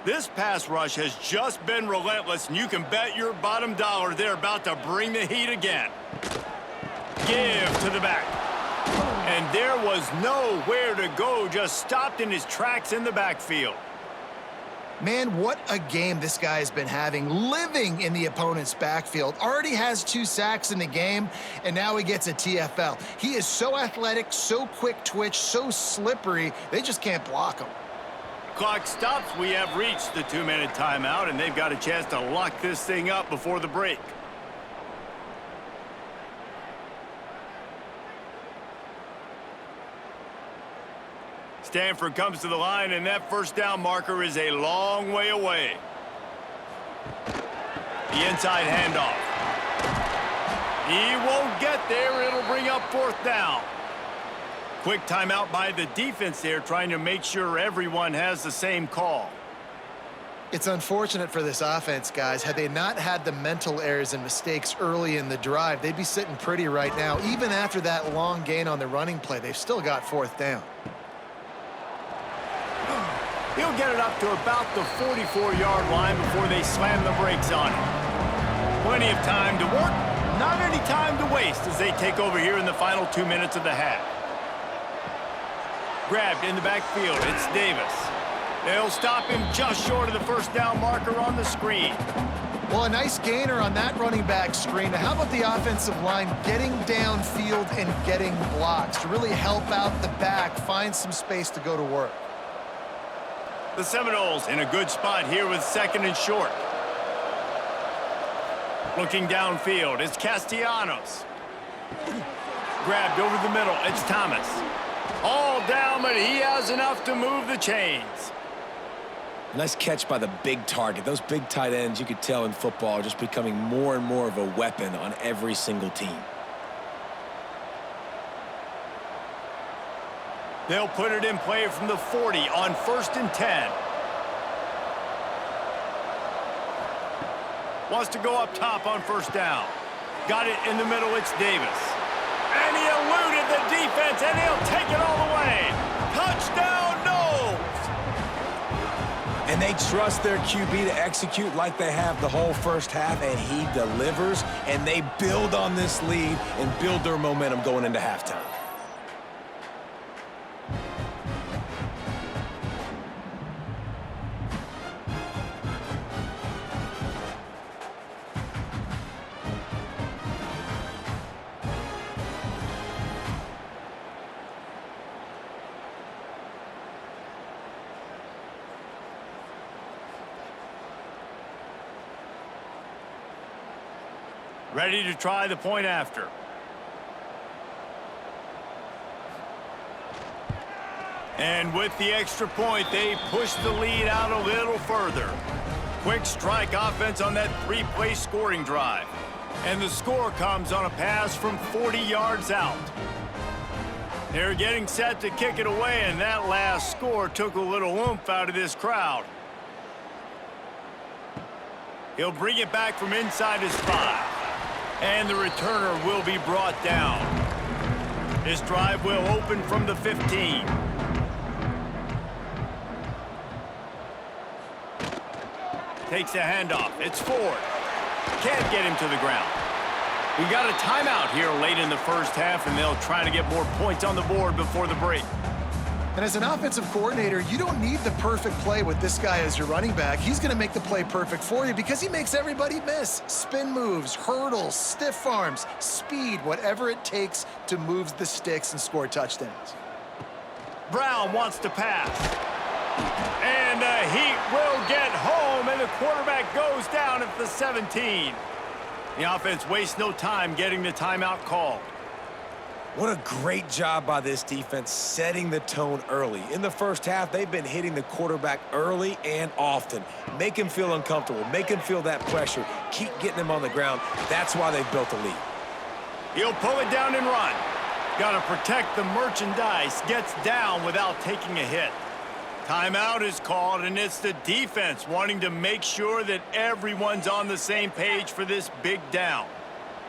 This pass rush has just been relentless, and you can bet your bottom dollar they're about to bring the heat again. Give to the back. And there was nowhere to go, just stopped in his tracks in the backfield. Man, what a game this guy has been having, living in the opponent's backfield. Already has 2 sacks in the game, and now he gets a TFL. He is so athletic, so quick twitch, so slippery, they just can't block him. Clock stops. We have reached the 2-minute timeout, and they've got a chance to lock this thing up before the break. Stanford comes to the line, and that 1st down marker is a long way away. The inside handoff. He won't get there. It'll bring up 4th down. Quick timeout by the defense there, trying to make sure everyone has the same call. It's unfortunate for this offense, guys. Had they not had the mental errors and mistakes early in the drive, they'd be sitting pretty right now. Even after that long gain on the running play, they've still got 4th down. He'll get it up to about the 44-yard line before they slam the brakes on it. Plenty of time to work, not any time to waste as they take over here in the final 2 minutes of the half. Grabbed in the backfield, it's Davis. They'll stop him just short of the 1st down marker on the screen. Well, a nice gainer on that running back screen. Now, how about the offensive line getting downfield and getting blocks to really help out the back, find some space to go to work? The Seminoles in a good spot here with 2nd and short. Looking downfield, it's Castellanos. Grabbed over the middle, it's Thomas. All down, but he has enough to move the chains. Nice catch by the big target. Those big tight ends, you could tell in football, are just becoming more and more of a weapon on every single team. They'll put it in play from the 40 on 1st and 10. Wants to go up top on 1st down. Got it in the middle, it's Davis. And he eluded the defense, and he'll take it all the way. Touchdown, Noles! And they trust their QB to execute like they have the whole first half, and he delivers, and they build on this lead and build their momentum going into halftime. Ready to try the point after. And with the extra point, they push the lead out a little further. Quick strike offense on that 3-play scoring drive. And the score comes on a pass from 40 yards out. They're getting set to kick it away, and that last score took a little oomph out of this crowd. He'll bring it back from inside his 5. And the returner will be brought down. This drive will open from the 15. Takes a handoff. It's Ford. Can't get him to the ground. We got a timeout here late in the first half, and they'll try to get more points on the board before the break. And as an offensive coordinator, you don't need the perfect play with this guy as your running back. He's going to make the play perfect for you because he makes everybody miss. Spin moves, hurdles, stiff arms, speed, whatever it takes to move the sticks and score touchdowns. Brown wants to pass. And the Heat will get home, and the quarterback goes down at the 17. The offense wastes no time getting the timeout called. What a great job by this defense setting the tone early. In the first half, they've been hitting the quarterback early and often. Make him feel uncomfortable. Make him feel that pressure. Keep getting him on the ground. That's why they've built a lead. He'll pull it down and run. Got to protect the merchandise. Gets down without taking a hit. Timeout is called, and it's the defense wanting to make sure that everyone's on the same page for this big down.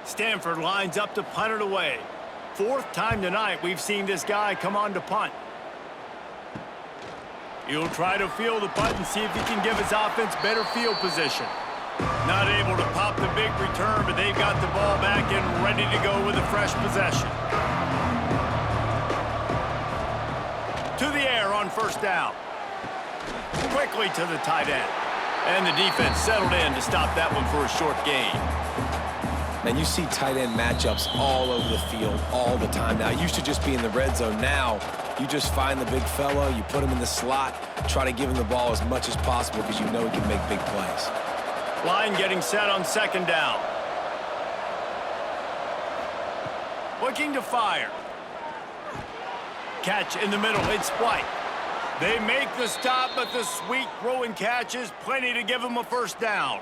Stanford lines up to punt it away. 4th time tonight we've seen this guy come on to punt. He'll try to field the punt and see if he can give his offense better field position. Not able to pop the big return, but they've got the ball back and ready to go with a fresh possession. To the air on 1st down. Quickly to the tight end. And the defense settled in to stop that one for a short gain. And you see tight end matchups all over the field all the time. Now, it used to just be in the red zone. Now, you just find the big fellow, you put him in the slot, try to give him the ball as much as possible because you know he can make big plays. Line getting set on 2nd down. Looking to fire. Catch in the middle, it's White. They make the stop, but the sweet throw and catch is plenty to give him a 1st down.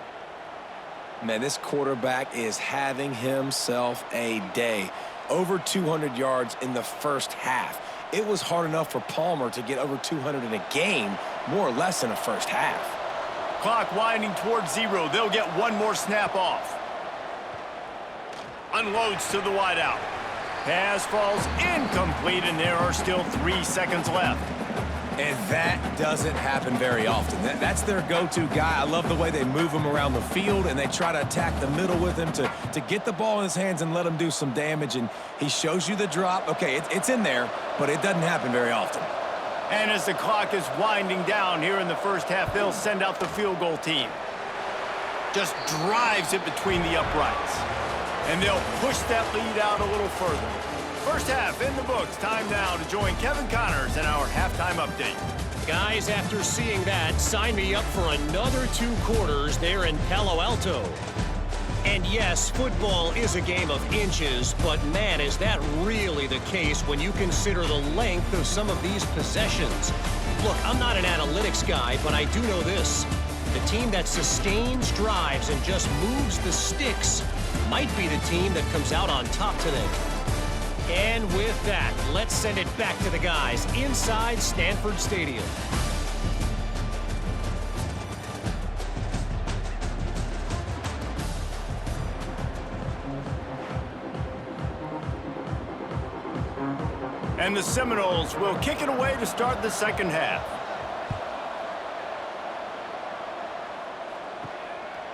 Man, this quarterback is having himself a day. Over 200 yards in the first half. It was hard enough for Palmer to get over 200 in a game, more or less in a first half. Clock winding towards 0. They'll get one more snap off. Unloads to the wideout. Pass falls incomplete, and there are still 3 seconds left. And that doesn't happen very often. That's their go-to guy. I love the way they move him around the field, and they try to attack the middle with him to get the ball in his hands and let him do some damage. And he shows you the drop. Okay, it's in there, but it doesn't happen very often. And as the clock is winding down here in the first half, they'll send out the field goal team. Just drives it between the uprights. And they'll push that lead out a little further. First half in the books. Time now to join Kevin Connors in our halftime update. Guys, after seeing that, sign me up for another 2 quarters there in Palo Alto. And yes, football is a game of inches, but man, is that really the case when you consider the length of some of these possessions. Look, I'm not an analytics guy, but I do know this. The team that sustains drives and just moves the sticks might be the team that comes out on top today. And with that, let's send it back to the guys inside Stanford Stadium. And the Seminoles will kick it away to start the second half.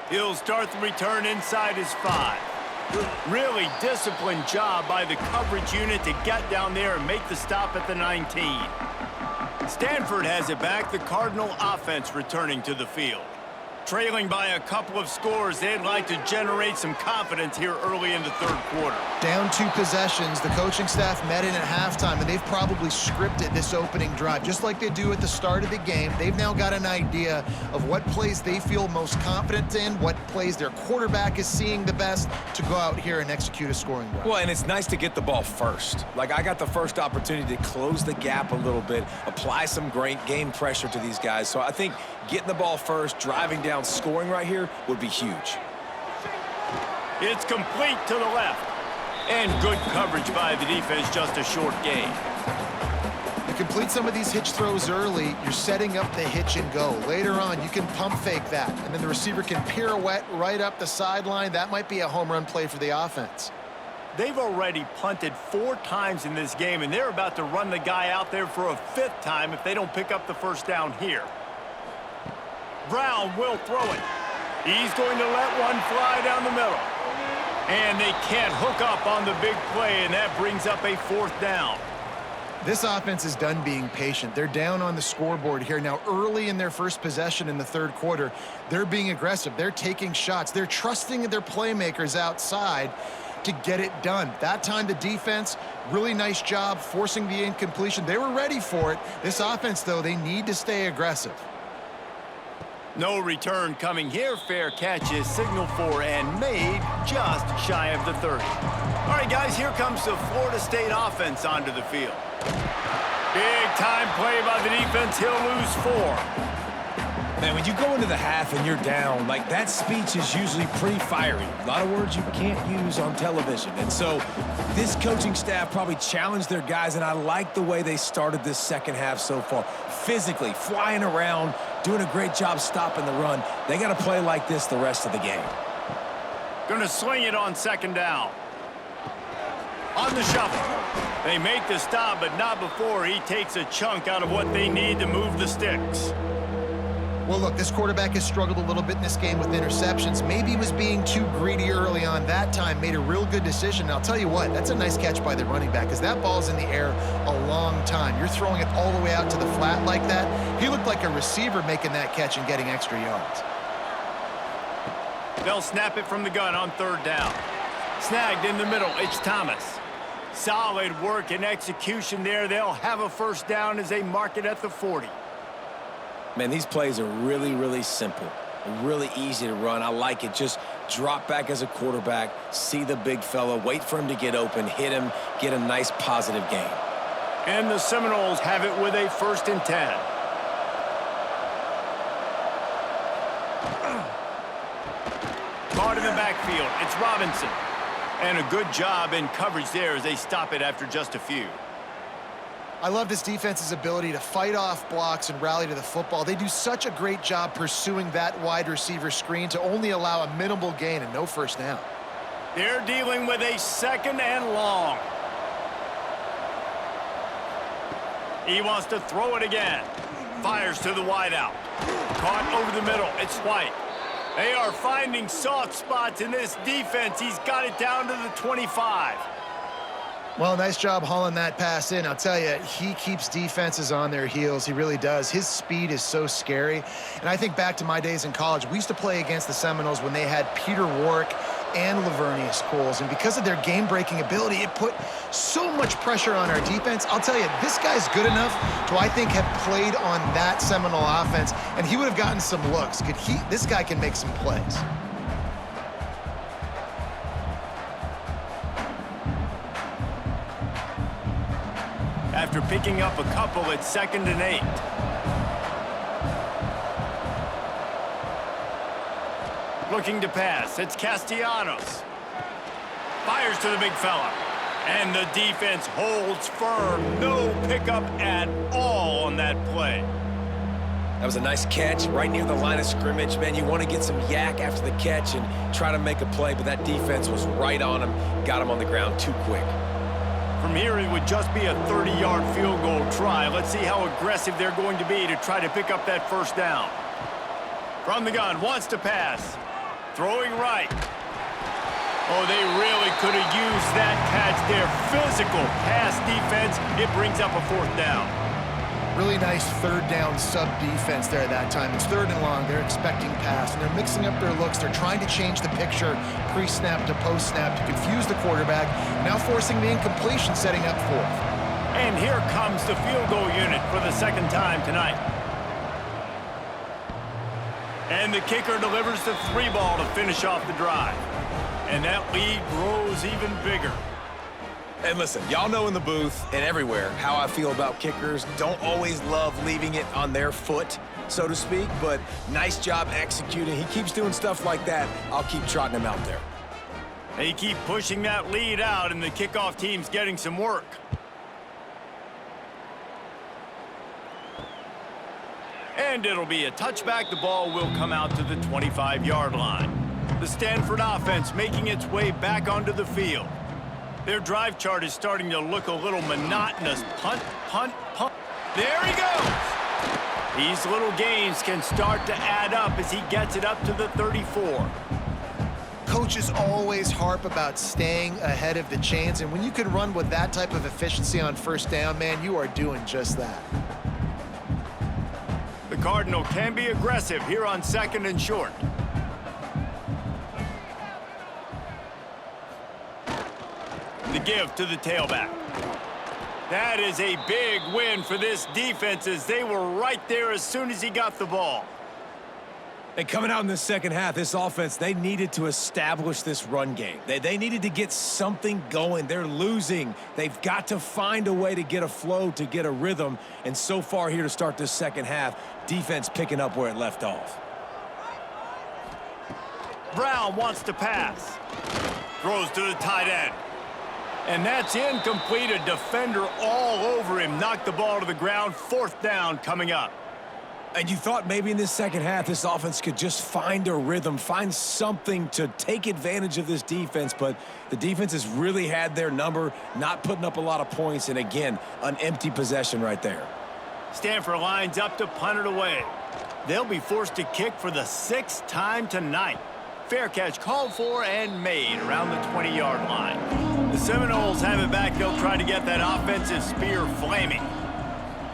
He'll start the return inside his 5. Really disciplined job by the coverage unit to get down there and make the stop at the 19. Stanford has it back, the Cardinal offense returning to the field. Trailing by a couple of scores, they'd like to generate some confidence here early in the third quarter. Down 2 possessions, the coaching staff met in at halftime, and they've probably scripted this opening drive. Just like they do at the start of the game, they've now got an idea of what plays they feel most confident in, what plays their quarterback is seeing the best to go out here and execute a scoring drive. Well, and it's nice to get the ball first. Like, I got the first opportunity to close the gap a little bit, apply some great game pressure to these guys. So I think getting the ball first, driving down, scoring right here would be huge. It's complete to the left. And good coverage by the defense, just a short gain. You complete some of these hitch throws early, you're setting up the hitch and go. Later on, you can pump fake that, and then the receiver can pirouette right up the sideline. That might be a home run play for the offense. They've already punted 4 times in this game, and they're about to run the guy out there for a 5th time if they don't pick up the first down here. Brown will throw it. He's going to let one fly down the middle. And they can't hook up on the big play, and that brings up a 4th down. This offense is done being patient. They're down on the scoreboard here. Now, early in their first possession in the third quarter, they're being aggressive. They're taking shots. They're trusting their playmakers outside to get it done. That time, the defense, really nice job forcing the incompletion. They were ready for it. This offense, though, they need to stay aggressive. No return coming here. Fair catch is signaled for and made just shy of the 30. All right, guys, here comes the Florida State offense onto the field. Big time play by the defense. He'll lose 4. Man, when you go into the half and you're down, like, that speech is usually pretty fiery. A lot of words you can't use on television. And so this coaching staff probably challenged their guys, and I like the way they started this second half so far. Physically, flying around, doing a great job stopping the run. They got to play like this the rest of the game. Going to sling it on second down. On the shuffle. They make the stop, but not before he takes a chunk out of what they need to move the sticks. Well, look, this quarterback has struggled a little bit in this game with interceptions. Maybe he was being too greedy early on. That time made a real good decision. And I'll tell you what, that's a nice catch by the running back, because that ball's in the air a long time. You're throwing it all the way out to the flat like that. He looked like a receiver making that catch and getting extra yards. They'll snap it from the gun on third down. Snagged in the middle, it's Thomas. Solid work and execution there. They'll have a first down as they mark it at the 40. Man, these plays are really, really simple. Really easy to run. I like it. Just drop back as a quarterback, see the big fella, wait for him to get open, hit him, get a nice positive gain. And the Seminoles have it with a 1st and 10. Caught in the backfield. It's Robinson. And a good job in coverage there as they stop it after just a few. I love this defense's ability to fight off blocks and rally to the football. They do such a great job pursuing that wide receiver screen to only allow a minimal gain and no first down. They're dealing with a 2nd and long. He wants to throw it again. Fires to the wideout. Caught over the middle. It's White. They are finding soft spots in this defense. He's got it down to the 25. Well, nice job hauling that pass in. I'll tell you, he keeps defenses on their heels. He really does. His speed is so scary. And I think back to my days in college. We used to play against the Seminoles when they had Peter Warrick and Lavernius Coles. And because of their game-breaking ability, it put so much pressure on our defense. I'll tell you, this guy's good enough to, I think, have played on that Seminole offense, and he would have gotten some looks. This guy can make some plays. After picking up a couple, it's 2nd and 8. Looking to pass. It's Castellanos. Fires to the big fella. And the defense holds firm. No pickup at all on that play. That was a nice catch right near the line of scrimmage. Man, you want to get some yak after the catch and try to make a play, but that defense was right on him. Got him on the ground too quick. From here, it would just be a 30-yard field goal try. Let's see how aggressive they're going to be to try to pick up that first down. From the gun, wants to pass. Throwing right. Oh, they really could have used that catch there. Physical pass defense. It brings up a fourth down. Really nice third down sub defense there that time. It's third and long. They're expecting pass, and they're mixing up their looks. They're trying to change the picture pre-snap to post-snap to confuse the quarterback. Now forcing the incompletion, setting up fourth. And here comes the field goal unit for the second time tonight. And the kicker delivers the 3-ball to finish off the drive. And that lead grows even bigger. And listen, y'all know in the booth and everywhere how I feel about kickers. Don't always love leaving it on their foot, so to speak, but nice job executing. He keeps doing stuff like that. I'll keep trotting him out there. They keep pushing that lead out, and the kickoff team's getting some work. And it'll be a touchback. The ball will come out to the 25-yard line. The Stanford offense making its way back onto the field. Their drive chart is starting to look a little monotonous. Punt, punt, punt. There he goes. These little gains can start to add up as he gets it up to the 34. Coaches always harp about staying ahead of the chains, and when you can run with that type of efficiency on first down, man, you are doing just that. The Cardinal can be aggressive here on 2nd and short. The give to the tailback. That is a big win for this defense as they were right there as soon as he got the ball. And coming out in the second half, this offense, they needed to establish this run game. They needed to get something going. They're losing. They've got to find a way to get a flow, to get a rhythm. And so far here to start this second half, defense picking up where it left off. Brown wants to pass. Throws to the tight end. And that's incomplete. A defender all over him. Knocked the ball to the ground. 4th down coming up. And you thought maybe in this second half this offense could just find a rhythm, find something to take advantage of this defense, but the defense has really had their number, not putting up a lot of points, and again, an empty possession right there. Stanford lines up to punt it away. They'll be forced to kick for the 6th time tonight. Fair catch called for and made around the 20-yard line. The Seminoles have it back. They'll try to get that offensive spear flaming.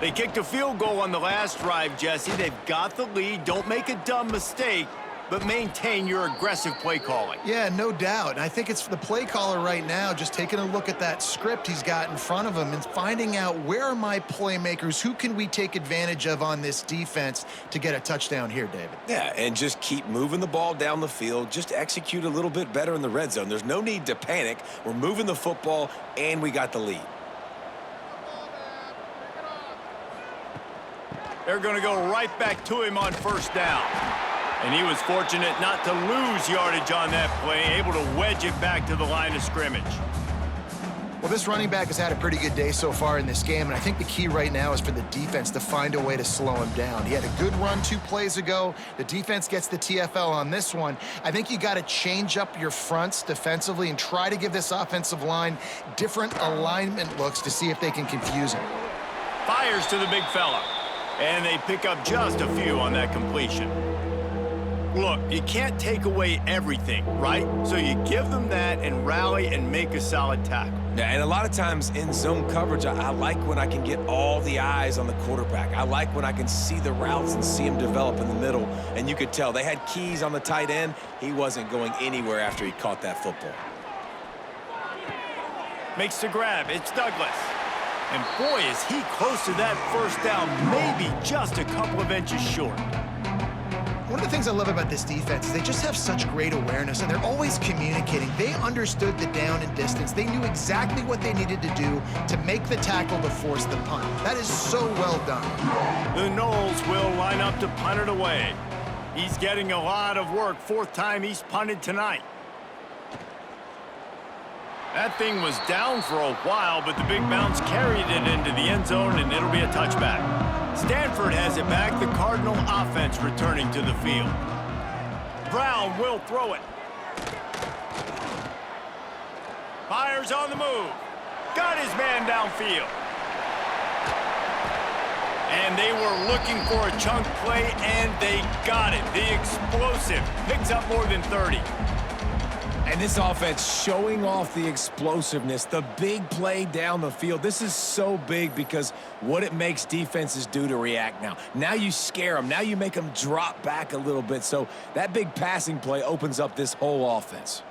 They kicked a field goal on the last drive, Jesse. They've got the lead. Don't make a dumb mistake, but maintain your aggressive play calling. Yeah, no doubt. And I think it's the play caller right now just taking a look at that script he's got in front of him and finding out where are my playmakers, who can we take advantage of on this defense to get a touchdown here, David. Yeah, and just keep moving the ball down the field. Just execute a little bit better in the red zone. There's no need to panic. We're moving the football, and we got the lead. They're going to go right back to him on 1st down. And he was fortunate not to lose yardage on that play, able to wedge it back to the line of scrimmage. Well, this running back has had a pretty good day so far in this game, and I think the key right now is for the defense to find a way to slow him down. He had a good run 2 plays ago. The defense gets the TFL on this one. I think you got to change up your fronts defensively and try to give this offensive line different alignment looks to see if they can confuse him. Fires to the big fella. And they pick up just a few on that completion. Look, you can't take away everything, right? So you give them that and rally and make a solid tackle. Yeah, and a lot of times in zone coverage, I like when I can get all the eyes on the quarterback. I like when I can see the routes and see him develop in the middle. And you could tell they had keys on the tight end. He wasn't going anywhere after he caught that football. Makes the grab. It's Douglas. And boy, is he close to that 1st down, maybe just a couple of inches short. One of the things I love about this defense is they just have such great awareness, and they're always communicating. They understood the down and distance. They knew exactly what they needed to do to make the tackle to force the punt. That is so well done. The Noles will line up to punt it away. He's getting a lot of work. 4th time he's punted tonight. That thing was down for a while, but the big bounce carried it into the end zone, and it'll be a touchback. Stanford has it back. The Cardinal offense returning to the field. Brown will throw it. Fires on the move. Got his man downfield. And they were looking for a chunk play, and they got it. The explosive picks up more than 30. And this offense showing off the explosiveness, the big play down the field. This is so big because what it makes defenses do to react now. Now you scare them. Now you make them drop back a little bit. So that big passing play opens up this whole offense.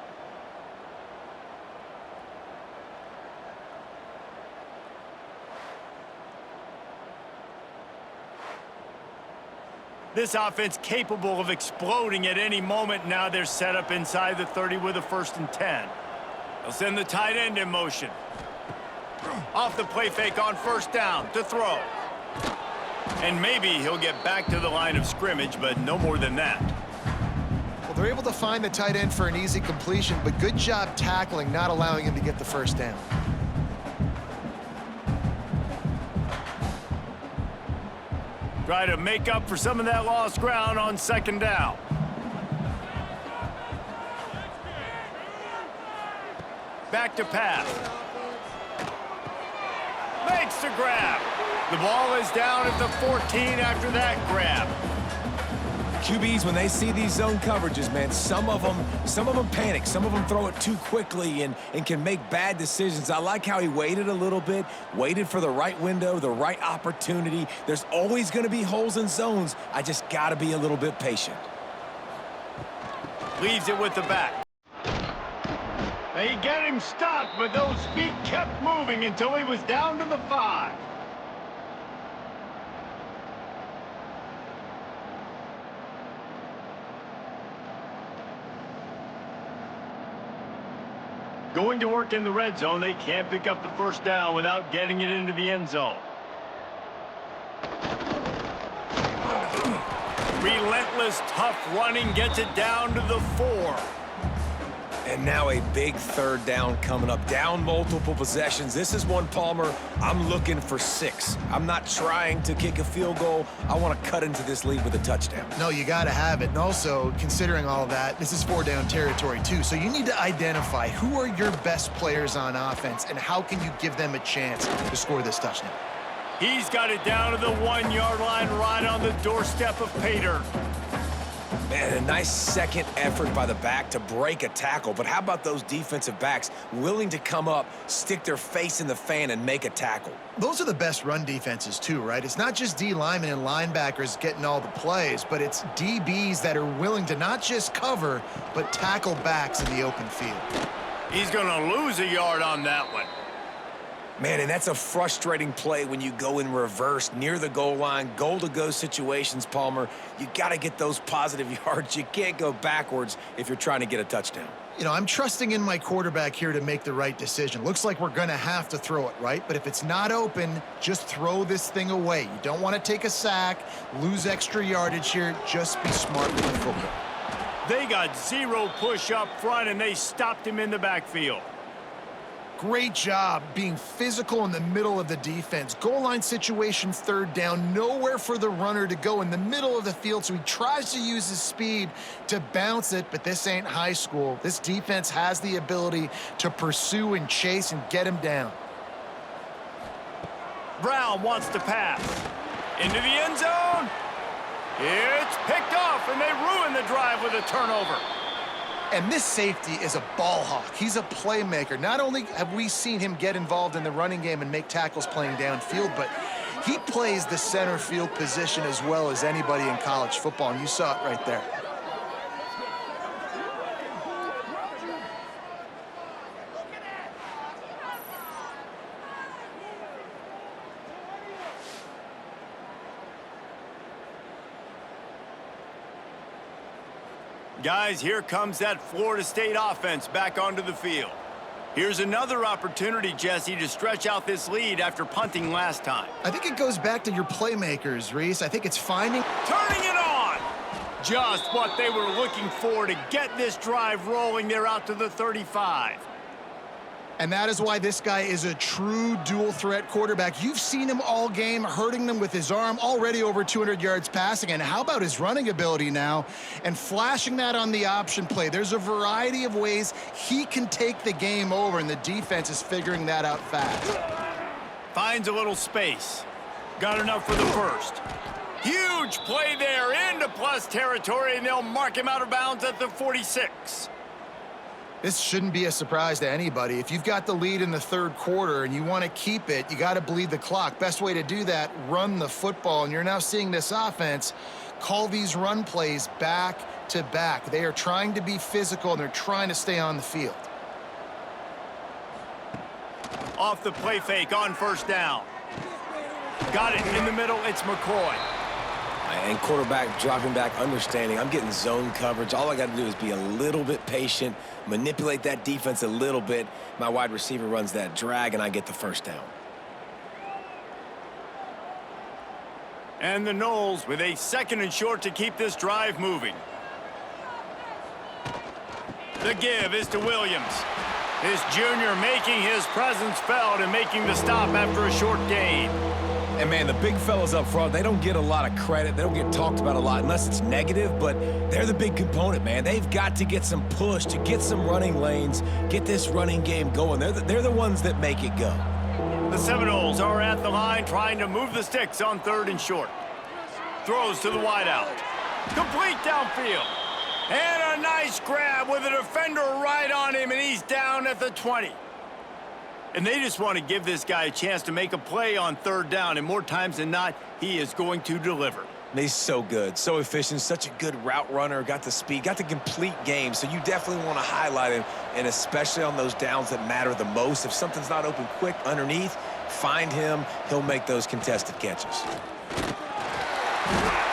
This offense capable of exploding at any moment. Now they're set up inside the 30 with a 1st and 10. They'll send the tight end in motion. Off the play fake on 1st down to throw. And maybe he'll get back to the line of scrimmage, but no more than that. Well, they're able to find the tight end for an easy completion, but good job tackling, not allowing him to get the 1st down. Try to make up for some of that lost ground on 2nd down. Back to pass. Makes the grab. The ball is down at the 14 after that grab. QBs, when they see these zone coverages, man, some of them panic. Some of them throw it too quickly and can make bad decisions. I like how he waited a little bit, waited for the right window, the right opportunity. There's always going to be holes in zones. I just got to be a little bit patient. Leaves it with the back. They get him stopped, but those feet kept moving until he was down to the 5. Going to work in the red zone, they can't pick up the 1st down without getting it into the end zone. Relentless, tough running gets it down to the 4. And now a big 3rd down coming up. Down multiple possessions. This is one, Palmer, I'm looking for 6. I'm not trying to kick a field goal. I want to cut into this lead with a touchdown. No, you got to have it. And also, considering all of that, this is 4-down territory, too. So you need to identify who are your best players on offense and how can you give them a chance to score this touchdown. He's got it down to the 1-yard line right on the doorstep of Pater. Man, a nice second effort by the back to break a tackle. But how about those defensive backs willing to come up, stick their face in the fan, and make a tackle? Those are the best run defenses, too, right? It's not just D linemen and linebackers getting all the plays, but it's DBs that are willing to not just cover, but tackle backs in the open field. He's going to lose a yard on that one. Man, and that's a frustrating play when you go in reverse near the goal line, goal-to-go situations, Palmer. You got to get those positive yards. You can't go backwards if you're trying to get a touchdown. You know, I'm trusting in my quarterback here to make the right decision. Looks like we're going to have to throw it, right? But if it's not open, just throw this thing away. You don't want to take a sack, lose extra yardage here. Just be smart with the football. They got 0 push up front, and they stopped him in the backfield. Great job being physical in the middle of the defense. Goal line situations, 3rd down, nowhere for the runner to go in the middle of the field, so he tries to use his speed to bounce it, but this ain't high school. This defense has the ability to pursue and chase and get him down. Brown wants to pass. Into the end zone. It's picked off, and they ruin the drive with a turnover. And this safety is a ball hawk. He's a playmaker. Not only have we seen him get involved in the running game and make tackles playing downfield, but he plays the center field position as well as anybody in college football, and you saw it right there. Guys, here comes that Florida State offense back onto the field. Here's another opportunity, Jesse, to stretch out this lead after punting last time. I think it goes back to your playmakers, Reese. I think it's finding... Turning it on! Just what they were looking for to get this drive rolling. They're out to the 35. And that is why this guy is a true dual-threat quarterback. You've seen him all game, hurting them with his arm, already over 200 yards passing. And how about his running ability now? And flashing that on the option play. There's a variety of ways he can take the game over, and the defense is figuring that out fast. Finds a little space. Got enough for the first. Huge play there into plus territory, and they'll mark him out of bounds at the 46. This shouldn't be a surprise to anybody. If you've got the lead in the third quarter and you want to keep it, you got to bleed the clock. Best way to do that, run the football. And you're now seeing this offense call these run plays back to back. They are trying to be physical, and they're trying to stay on the field. Off the play fake on first down. Got it in the middle. It's McCoy. And quarterback dropping back, understanding I'm getting zone coverage. All I got to do is be a little bit patient, manipulate that defense a little bit. My wide receiver runs that drag, and I get the first down. And the Noles with a 2nd and short to keep this drive moving. The give is to Williams. His junior making his presence felt and making the stop after a short gain. And, man, the big fellas up front, they don't get a lot of credit. They don't get talked about a lot unless it's negative, but they're the big component, man. They've got to get some push, to get some running lanes, get this running game going. They're the ones that make it go. The Seminoles are at the line trying to move the sticks on 3rd and short. Throws to the wideout. Complete downfield. And a nice grab with a defender right on him, and he's down at the 20. And they just want to give this guy a chance to make a play on 3rd down, and more times than not, he is going to deliver. He's so good, so efficient, such a good route runner, got the speed, got the complete game, so you definitely want to highlight him, and especially on those downs that matter the most. If something's not open quick underneath, find him. He'll make those contested catches.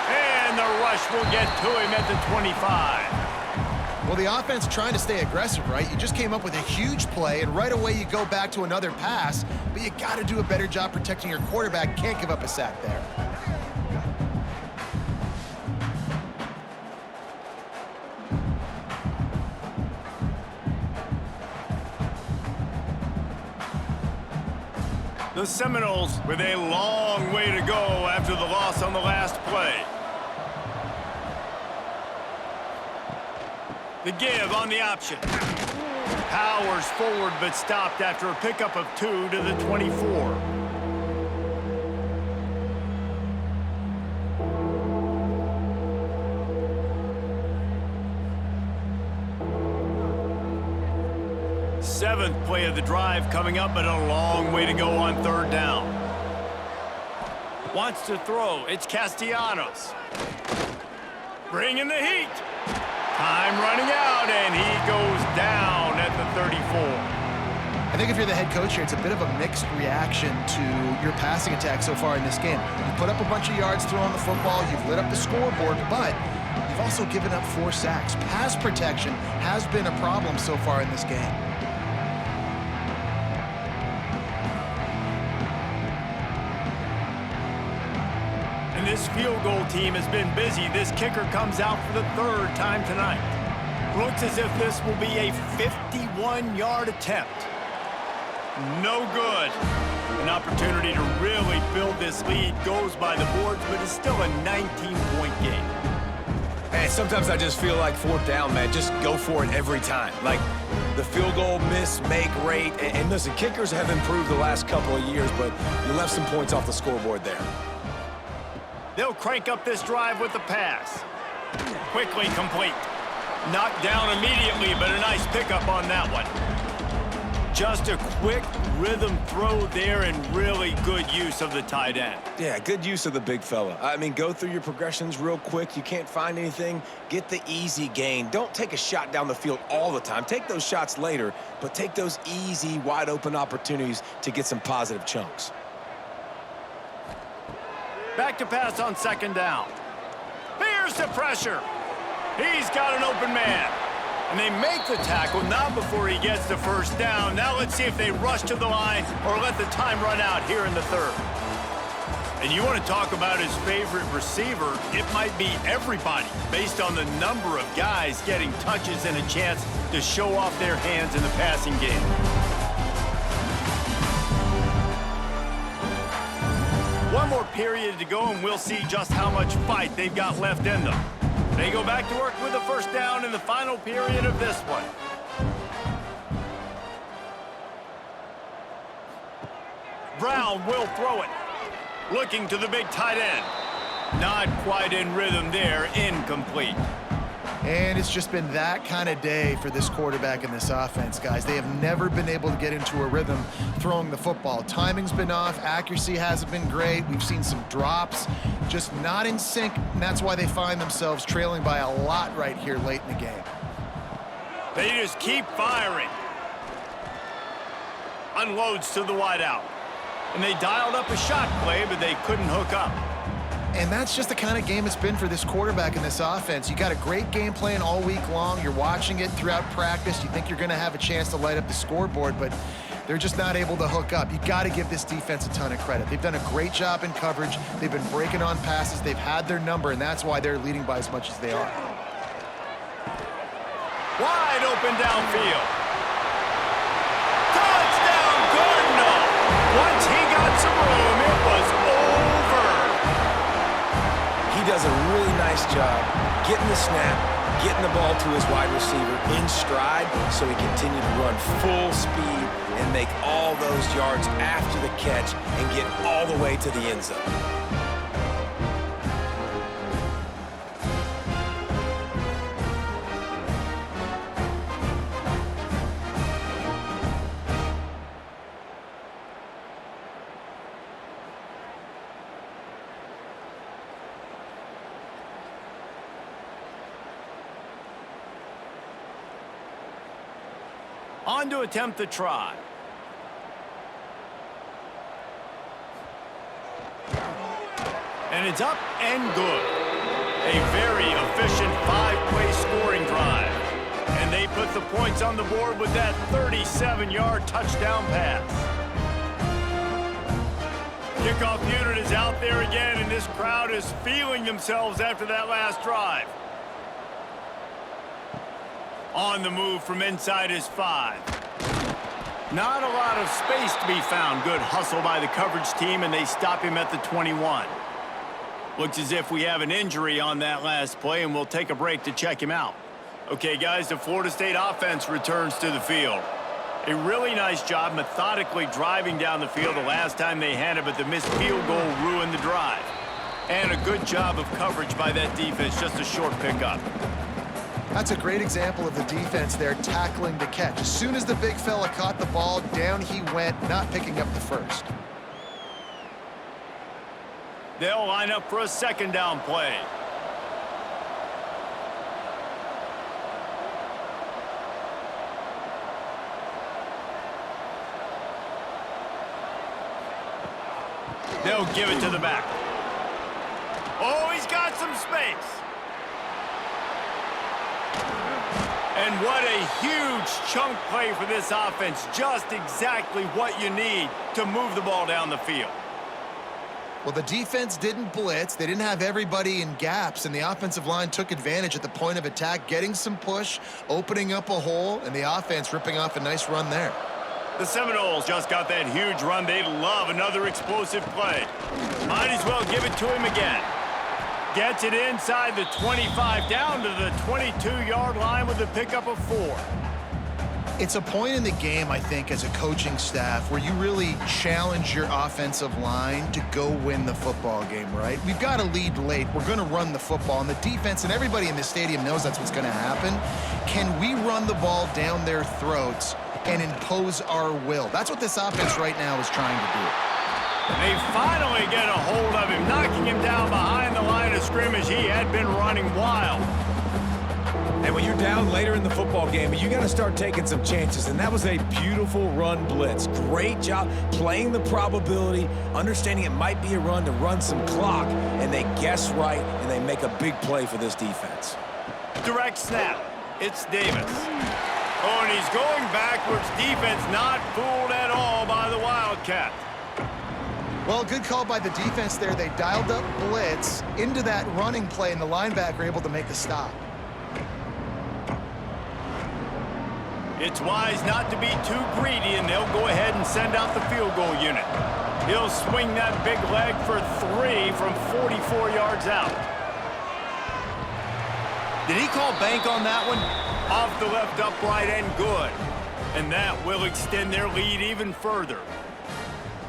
And the rush will get to him at the 25. Well, the offense trying to stay aggressive, right? You just came up with a huge play, and right away you go back to another pass, but you got to do a better job protecting your quarterback. Can't give up a sack there. The Seminoles with a long way to go after the loss on the last play. The give on the option. Powers forward but stopped after a pickup of 2 to the 24. Seventh play of the drive coming up, but a long way to go on 3rd down. Wants to throw. It's Castellanos. Bringing the heat. Time running out, and he goes down at the 34. I think if you're the head coach here, it's a bit of a mixed reaction to your passing attack so far in this game. You put up a bunch of yards throwing the football, you've lit up the scoreboard, but you've also given up 4 sacks. Pass protection has been a problem so far in this game. And this field goal team has been busy. This kicker comes out for the 3rd time tonight. Looks as if this will be a 51-yard attempt. No good. An opportunity to really build this lead goes by the boards, but it's still a 19-point game. And sometimes I just feel like 4th down, man, just go for it every time. Like the field goal miss, make rate. And listen, kickers have improved the last couple of years, but you left some points off the scoreboard there. They'll crank up this drive with the pass. Quickly complete. Knocked down immediately, but a nice pickup on that one. Just a quick rhythm throw there and really good use of the tight end. Yeah, good use of the big fella. I mean, go through your progressions real quick. You can't find anything, get the easy gain. Don't take a shot down the field all the time. Take those shots later, but take those easy, wide-open opportunities to get some positive chunks. Back to pass on 2nd down. Here's the pressure. He's got an open man. And they make the tackle, not before he gets the 1st down. Now let's see if they rush to the line or let the time run out here in the 3rd. And you want to talk about his favorite receiver, it might be everybody based on the number of guys getting touches and a chance to show off their hands in the passing game. period to go, and we'll see just how much fight they've got left in them. They go back to work with a first down in the final period of this one. Brown will throw it. Looking to the big tight end. Not quite in rhythm there. Incomplete. And it's just been that kind of day for this quarterback and this offense, guys. They have never been able to get into a rhythm throwing the football. Timing's been off. Accuracy hasn't been great. We've seen some drops. Just not in sync, and that's why they find themselves trailing by a lot right here late in the game. They just keep firing. Unloads to the wideout. And they dialed up a shot play, but they couldn't hook up. And that's just the kind of game it's been for this quarterback and this offense. You got a great game plan all week long. You're watching it throughout practice. You think you're going to have a chance to light up the scoreboard, but they're just not able to hook up. You got to give this defense a ton of credit. They've done a great job in coverage. They've been breaking on passes. They've had their number, and that's why they're leading by as much as they are. Wide open downfield. Touchdown, Cardinal! Once he got some room, it was over. He does a really nice job getting the snap, getting the ball to his wide receiver in stride so he continued to run full speed and make all those yards after the catch and get all the way to the end zone. On to attempt the try. And it's up and good. A very efficient 5-play scoring drive. And they put the points on the board with that 37-yard touchdown pass. Kickoff unit is out there again, and this crowd is feeling themselves after that last drive. On the move from inside his 5. Not a lot of space to be found. Good hustle by the coverage team, and they stop him at the 21. Looks as if we have an injury on that last play, and we'll take a break to check him out. Okay, guys, the Florida State offense returns to the field. A really nice job methodically driving down the field the last time they had it, but the missed field goal ruined the drive. And a good job of coverage by that defense, just a short pickup. That's a great example of the defense there tackling the catch. As soon as the big fella caught the ball, down he went, not picking up the first. They'll line up for a second down play. They'll give it to the back. Oh, he's got some space. And what a huge chunk play for this offense. Just exactly what you need to move the ball down the field. Well, the defense didn't blitz. They didn't have everybody in gaps, and the offensive line took advantage at the point of attack, getting some push, opening up a hole, and the offense ripping off a nice run there. The Seminoles just got that huge run. They'd love another explosive play. Might as well give it to him again. Gets it inside the 25, down to the 22-yard line with a pickup of 4. It's a point in the game, I think, as a coaching staff where you really challenge your offensive line to go win the football game, right? We've got to lead late. We're going to run the football, and the defense and everybody in the stadium knows that's what's going to happen. Can we run the ball down their throats and impose our will? That's what this offense right now is trying to do. They finally get a hold of him, knocking him down behind the line of scrimmage. He had been running wild. And when you're down later in the football game, you got to start taking some chances. And that was a beautiful run blitz. Great job playing the probability, understanding it might be a run to run some clock. And they guess right, and they make a big play for this defense. Direct snap. It's Davis. Oh, and he's going backwards. Defense not fooled at all by the Wildcat. Well, good call by the defense there. They dialed up blitz into that running play, and the linebacker able to make the stop. It's wise not to be too greedy, and they'll go ahead and send out the field goal unit. He'll swing that big leg for 3 from 44 yards out. Did he call bank on that one? Off the left upright and good. And that will extend their lead even further.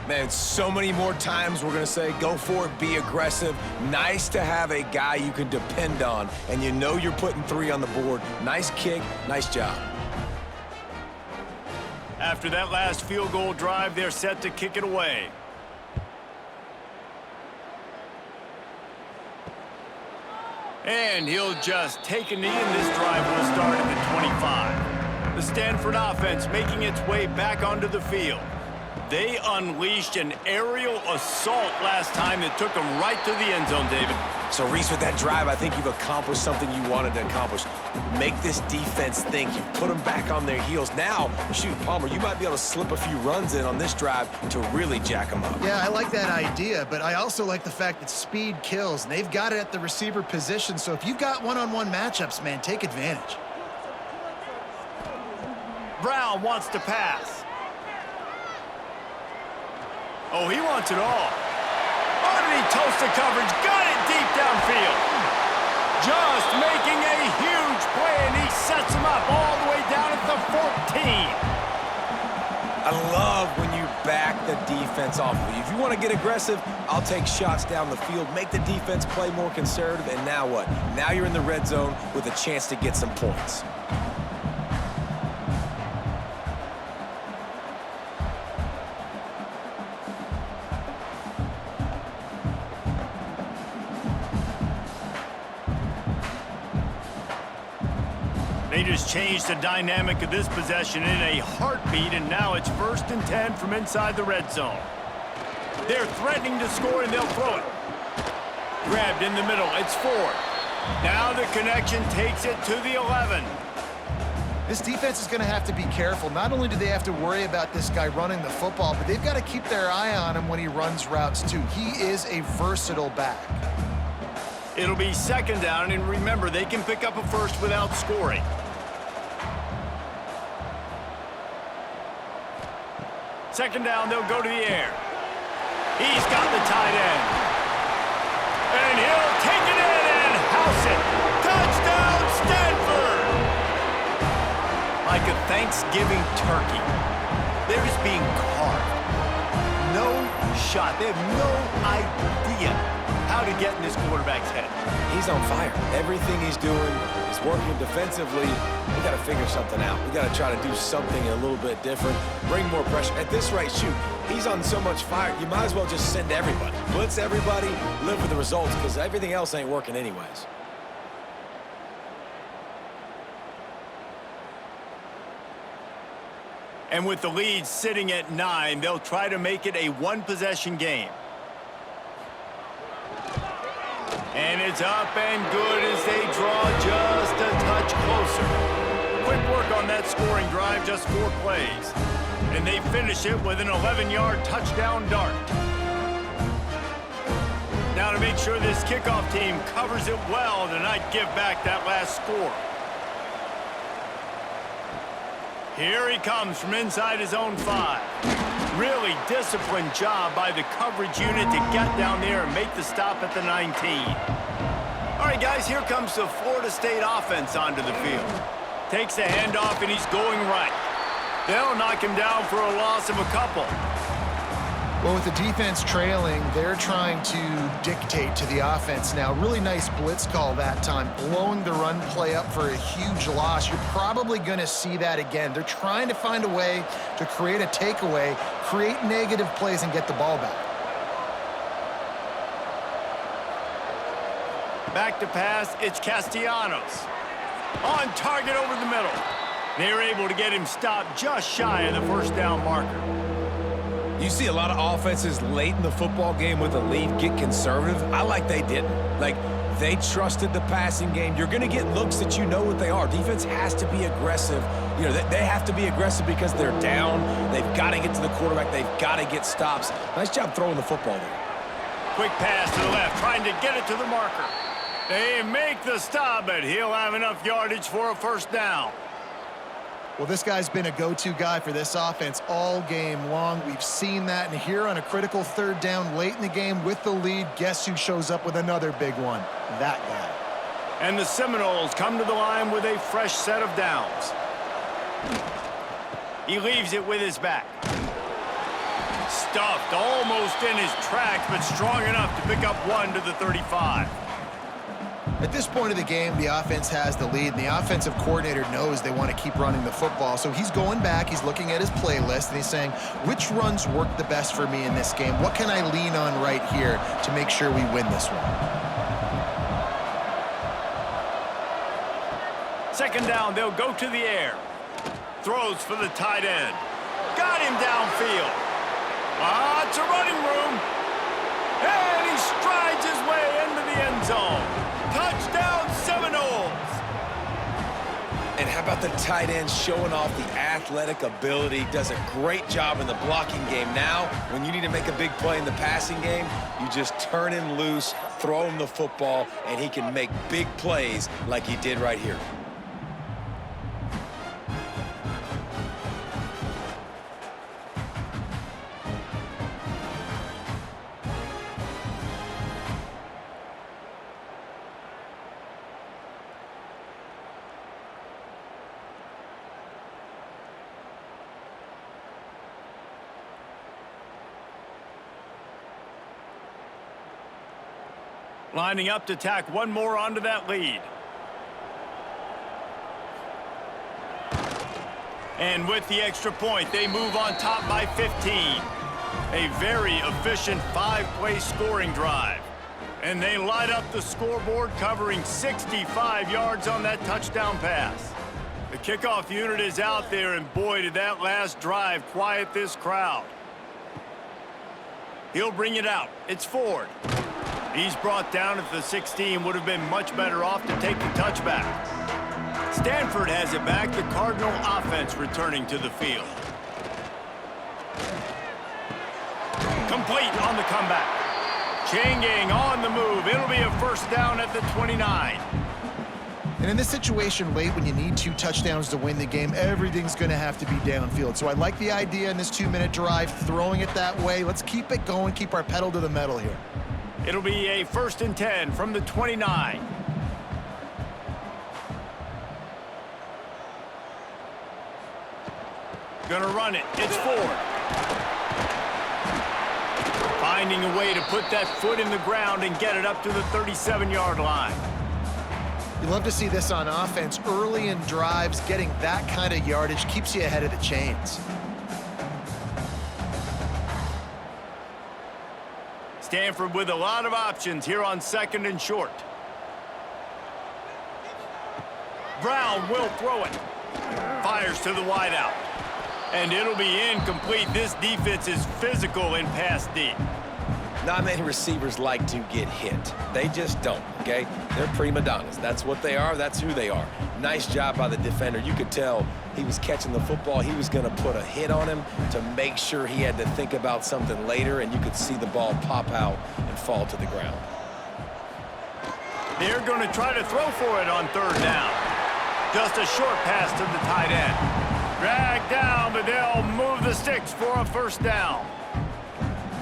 Man, so many more times we're going to say, go for it, be aggressive. Nice to have a guy you can depend on, and you know you're putting 3 on the board. Nice kick, nice job. After that last field goal drive, they're set to kick it away. And he'll just take a knee, and this drive will start at the 25. The Stanford offense making its way back onto the field. They unleashed an aerial assault last time that took them right to the end zone, David. So, Reese, with that drive, I think you've accomplished something you wanted to accomplish. Make this defense think. You've put them back on their heels. Now, shoot, Palmer, you might be able to slip a few runs in on this drive to really jack them up. Yeah, I like that idea, but I also like the fact that speed kills, and they've got it at the receiver position. So if you've got one-on-one matchups, man, take advantage. Brown wants to pass. Oh, he wants it all. Underneath toasted coverage, got it deep downfield. Just making a huge play, and he sets him up all the way down at the 14. I love when you back the defense off of you. If you want to get aggressive, I'll take shots down the field, make the defense play more conservative, and now what? Now you're in the red zone with a chance to get some points. They just changed the dynamic of this possession in a heartbeat, and now it's 1st and 10 from inside the red zone. They're threatening to score, and they'll throw it. Grabbed in the middle. It's Ford. Now the connection takes it to the 11. This defense is going to have to be careful. Not only do they have to worry about this guy running the football, but they've got to keep their eye on him when he runs routes, too. He is a versatile back. It'll be 2nd down, and remember, they can pick up a first without scoring. Second down, they'll go to the air. He's got the tight end. And he'll take it in and house it. Touchdown, Stanford! Like a Thanksgiving turkey, they're just being carved. No shot. They have no idea how to get in this quarterback's head. He's on fire. Everything he's doing is working defensively. We got to figure something out. We got to try to do something a little bit different, bring more pressure. At this rate, shoot, he's on so much fire, you might as well just send everybody. Blitz everybody, live with the results, because everything else ain't working anyways. And with the lead sitting at 9, they'll try to make it a one-possession game. And it's up and good as they draw just a touch closer. Quick work on that scoring drive, just 4 plays. And they finish it with an 11-yard touchdown dart. Now to make sure this kickoff team covers it well to not give back that last score. Here he comes from inside his own 5. Really disciplined job by the coverage unit to get down there and make the stop at the 19. All right, guys, here comes the Florida State offense onto the field. Takes the handoff, and he's going right. They'll knock him down for a loss of a couple. Well, with the defense trailing, they're trying to dictate to the offense now. Really nice blitz call that time, blowing the run play up for a huge loss. You're probably going to see that again. They're trying to find a way to create a takeaway, create negative plays, and get the ball back. Back to pass, it's Castellanos. On target over the middle. They're able to get him stopped just shy of the first down marker. You see a lot of offenses late in the football game with a lead get conservative. I like they didn't. Like, they trusted the passing game. You're going to get looks that you know what they are. Defense has to be aggressive. You know, they have to be aggressive because they're down. They've got to get to the quarterback. They've got to get stops. Nice job throwing the football there. Quick pass to the left, trying to get it to the marker. They make the stop, but he'll have enough yardage for a first down. Well, this guy's been a go-to guy for this offense all game long. We've seen that, and here on a critical third down late in the game with the lead, guess who shows up with another big one? That guy. And the Seminoles come to the line with a fresh set of downs. He leaves it with his back. Stuffed almost in his tracks, but strong enough to pick up one to the 35. At this point of the game, the offense has the lead, and the offensive coordinator knows they want to keep running the football. So he's going back, he's looking at his playlist, and he's saying, which runs work the best for me in this game? What can I lean on right here to make sure we win this one? Second down, they'll go to the air. Throws for the tight end. Got him downfield. Lots of running room. And he strides his way into the end zone. Touchdown, Seminoles! And how about the tight end showing off the athletic ability? Does a great job in the blocking game. Now, when you need to make a big play in the passing game, you just turn him loose, throw him the football, and he can make big plays like he did right here. Lining up to tack one more onto that lead. And with the extra point, they move on top by 15. A very efficient 5-play scoring drive. And they light up the scoreboard, covering 65 yards on that touchdown pass. The kickoff unit is out there, and boy, did that last drive quiet this crowd. He'll bring it out. It's Ford. He's brought down at the 16, would have been much better off to take the touchback. Stanford has it back, the Cardinal offense returning to the field. Complete on the comeback. Chain gang on the move. It'll be a first down at the 29. And in this situation late when you need 2 touchdowns to win the game, everything's going to have to be downfield. So I like the idea in this 2-minute drive, throwing it that way. Let's keep it going, keep our pedal to the metal here. It'll be a 1st and 10 from the 29. Gonna run it. It's Ford. Finding a way to put that foot in the ground and get it up to the 37-yard line. You love to see this on offense. Early in drives, getting that kind of yardage keeps you ahead of the chains. Stanford with a lot of options here on 2nd and short. Brown will throw it. Fires to the wideout. And it'll be incomplete. This defense is physical in pass deep. Not many receivers like to get hit. They just don't, okay? They're prima donnas. That's what they are. That's who they are. Nice job by the defender. You could tell he was catching the football. He was going to put a hit on him to make sure he had to think about something later, and you could see the ball pop out and fall to the ground. They're going to try to throw for it on 3rd down. Just a short pass to the tight end. Dragged down, but they'll move the sticks for a 1st down.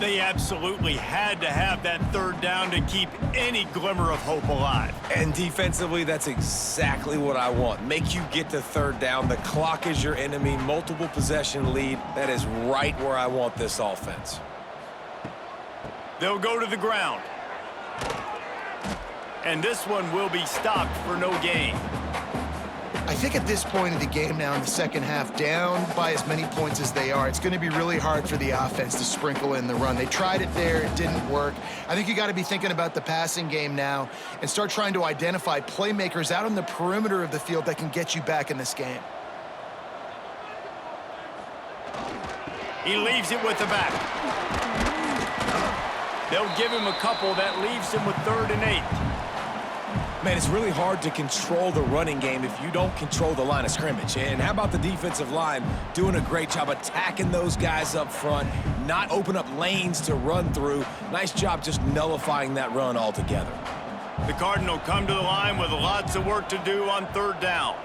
They absolutely had to have that 3rd down to keep any glimmer of hope alive. And defensively, that's exactly what I want. Make you get to 3rd down. The clock is your enemy. Multiple possession lead. That is right where I want this offense. They'll go to the ground. And this one will be stopped for no gain. I think at this point of the game now in the second half, down by as many points as they are, it's going to be really hard for the offense to sprinkle in the run. They tried it there. It didn't work. I think you got to be thinking about the passing game now and start trying to identify playmakers out on the perimeter of the field that can get you back in this game. He leaves it with the back. They'll give him a couple. That leaves him with 3rd and 8. Man, it's really hard to control the running game if you don't control the line of scrimmage. And how about the defensive line doing a great job attacking those guys up front, not open up lanes to run through. Nice job just nullifying that run altogether. The Cardinal come to the line with lots of work to do on 3rd down.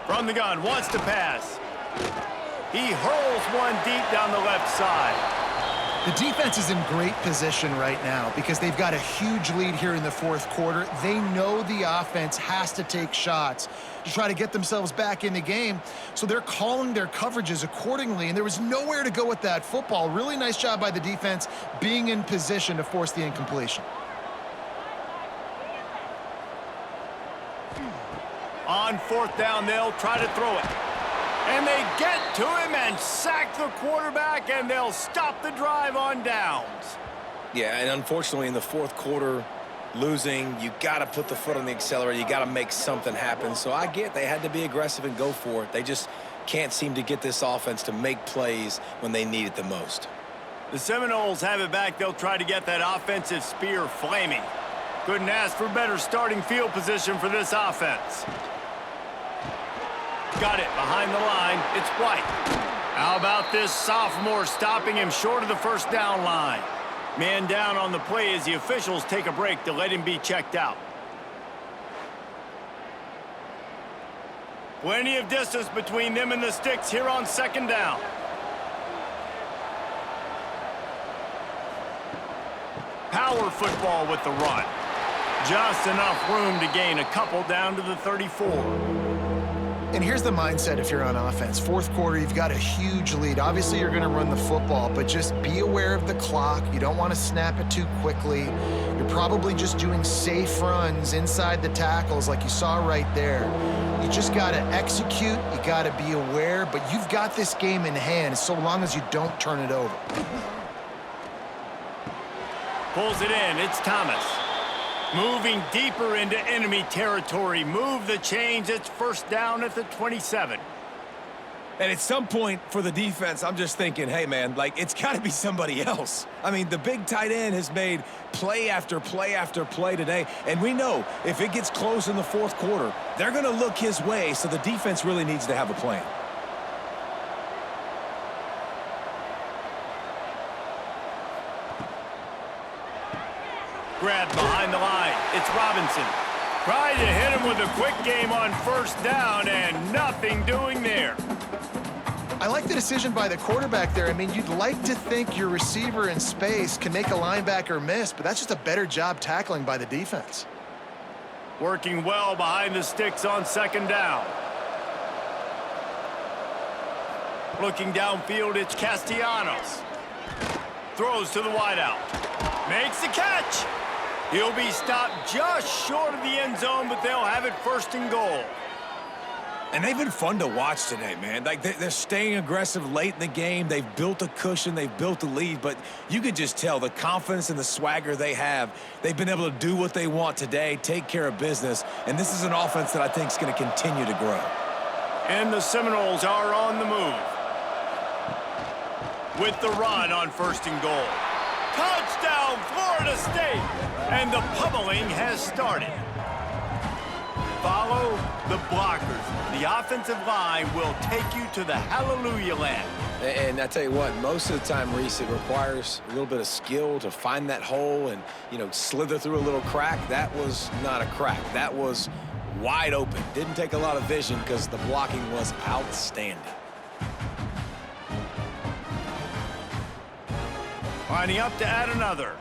From the gun, wants to pass. He hurls one deep down the left side. The defense is in great position right now because they've got a huge lead here in the fourth quarter. They know the offense has to take shots to try to get themselves back in the game, so they're calling their coverages accordingly, and there was nowhere to go with that football. Really nice job by the defense being in position to force the incompletion. On fourth down, they'll try to throw it. And they get to him and sack the quarterback, and they'll stop the drive on downs. Yeah, and unfortunately in the fourth quarter, losing, you got to put the foot on the accelerator. You got to make something happen. So I get they had to be aggressive and go for it. They just can't seem to get this offense to make plays when they need it the most. The Seminoles have it back. They'll try to get that offensive spear flaming. Couldn't ask for better starting field position for this offense. Got it behind the line. It's White. How about this sophomore stopping him short of the first down line? Man down on the play as the officials take a break to let him be checked out. Plenty of distance between them and the sticks here on second down. Power football with the run. Just enough room to gain a couple down to the 34. And here's the mindset if you're on offense. Fourth quarter, you've got a huge lead. Obviously, you're going to run the football, but just be aware of the clock. You don't want to snap it too quickly. You're probably just doing safe runs inside the tackles like you saw right there. You just got to execute. You got to be aware, but you've got this game in hand so long as you don't turn it over. Pulls it in. It's Thomas. Moving deeper into enemy territory. Move the chains. It's first down at the 27. And at some point for the defense, I'm just thinking, hey, man, like, it's got to be somebody else. I mean, the big tight end has made play after play after play today. And we know if it gets close in the fourth quarter, they're going to look his way, so the defense really needs to have a plan. Grab behind the line. It's Robinson. Tried to hit him with a quick game on first down, and nothing doing there. I like the decision by the quarterback there. I mean, you'd like to think your receiver in space can make a linebacker miss, but that's just a better job tackling by the defense. Working well behind the sticks on second down. Looking downfield, it's Castellanos. Throws to the wideout. Makes the catch. He'll be stopped just short of the end zone, but they'll have it first and goal. And they've been fun to watch today, man. Like, they're staying aggressive late in the game. They've built a cushion. They've built a lead. But you could just tell the confidence and the swagger they have. They've been able to do what they want today, take care of business. And this is an offense that I think is going to continue to grow. And the Seminoles are on the move. With the run on first and goal. Touchdown, Florida State! And the pummeling has started. Follow the blockers. The offensive line will take you to the hallelujah land. And I tell you what, most of the time, Reese, it requires a little bit of skill to find that hole and, you know, slither through a little crack. That was not a crack. That was wide open. Didn't take a lot of vision because the blocking was outstanding. Lining up to add another.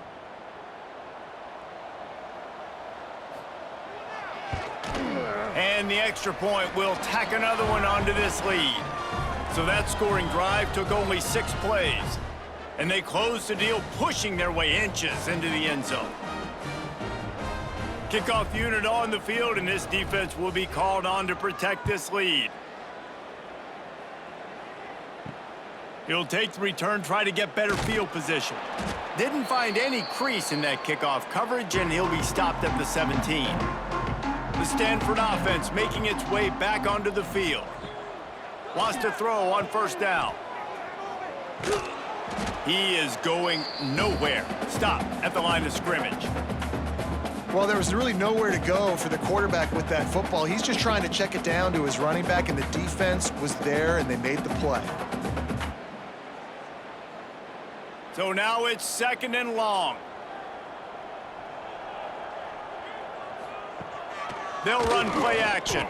And the extra point will tack another one onto this lead. So that scoring drive took only 6 plays. And they closed the deal, pushing their way inches into the end zone. Kickoff unit on the field, and this defense will be called on to protect this lead. He'll take the return, try to get better field position. Didn't find any crease in that kickoff coverage, and he'll be stopped at the 17. The Stanford offense making its way back onto the field. Wants to throw on first down. He is going nowhere. Stop at the line of scrimmage. Well, there was really nowhere to go for the quarterback with that football. He's just trying to check it down to his running back, and the defense was there, and they made the play. So now it's second and long. They'll run play action.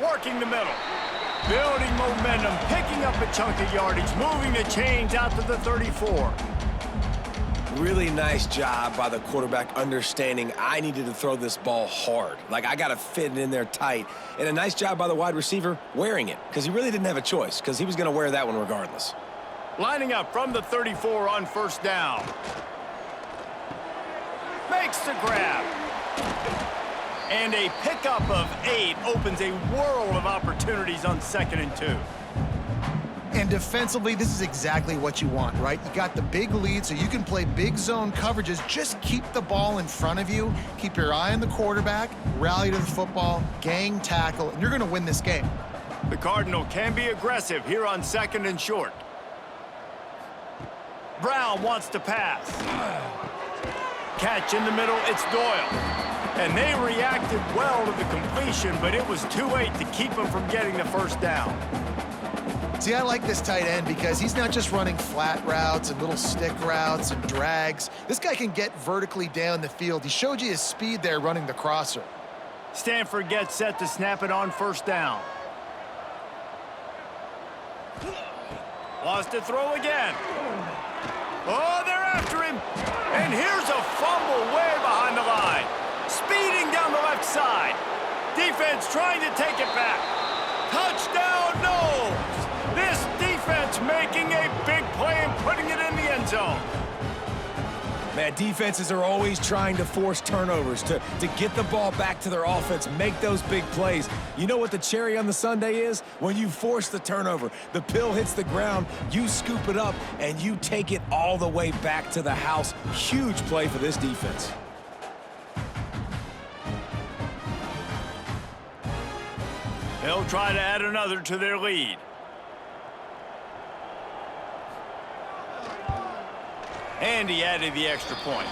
Working the middle. Building momentum, picking up a chunk of yardage, moving the chains out to the 34. Really nice job by the quarterback understanding I needed to throw this ball hard. Like, I got to fit it in there tight. And a nice job by the wide receiver wearing it, because he really didn't have a choice, because he was going to wear that one regardless. Lining up from the 34 on first down. Makes the grab. And a pickup of 8 opens a world of opportunities on 2nd and 2. And defensively, this is exactly what you want, right? You got the big lead, so you can play big zone coverages. Just keep the ball in front of you. Keep your eye on the quarterback. Rally to the football. Gang tackle. And you're going to win this game. The Cardinal can be aggressive here on 2nd and short. Brown wants to pass. Catch in the middle. It's Doyle. And they reacted well to the completion, but it was too late to keep him from getting the first down. See, I like this tight end because he's not just running flat routes and little stick routes and drags. This guy can get vertically down the field. He showed you his speed there running the crosser. Stanford gets set to snap it on first down. Wants to throw again. Oh, they're after him. And here's a fumble way behind the line. Speeding down the left side. Defense trying to take it back. Touchdown, no! This defense making a big play and putting it in the end zone. Man, defenses are always trying to force turnovers, to get the ball back to their offense, make those big plays. You know what the cherry on the sundae is? When you force the turnover, the pill hits the ground, you scoop it up, and you take it all the way back to the house. Huge play for this defense. They'll try to add another to their lead. And he added the extra point.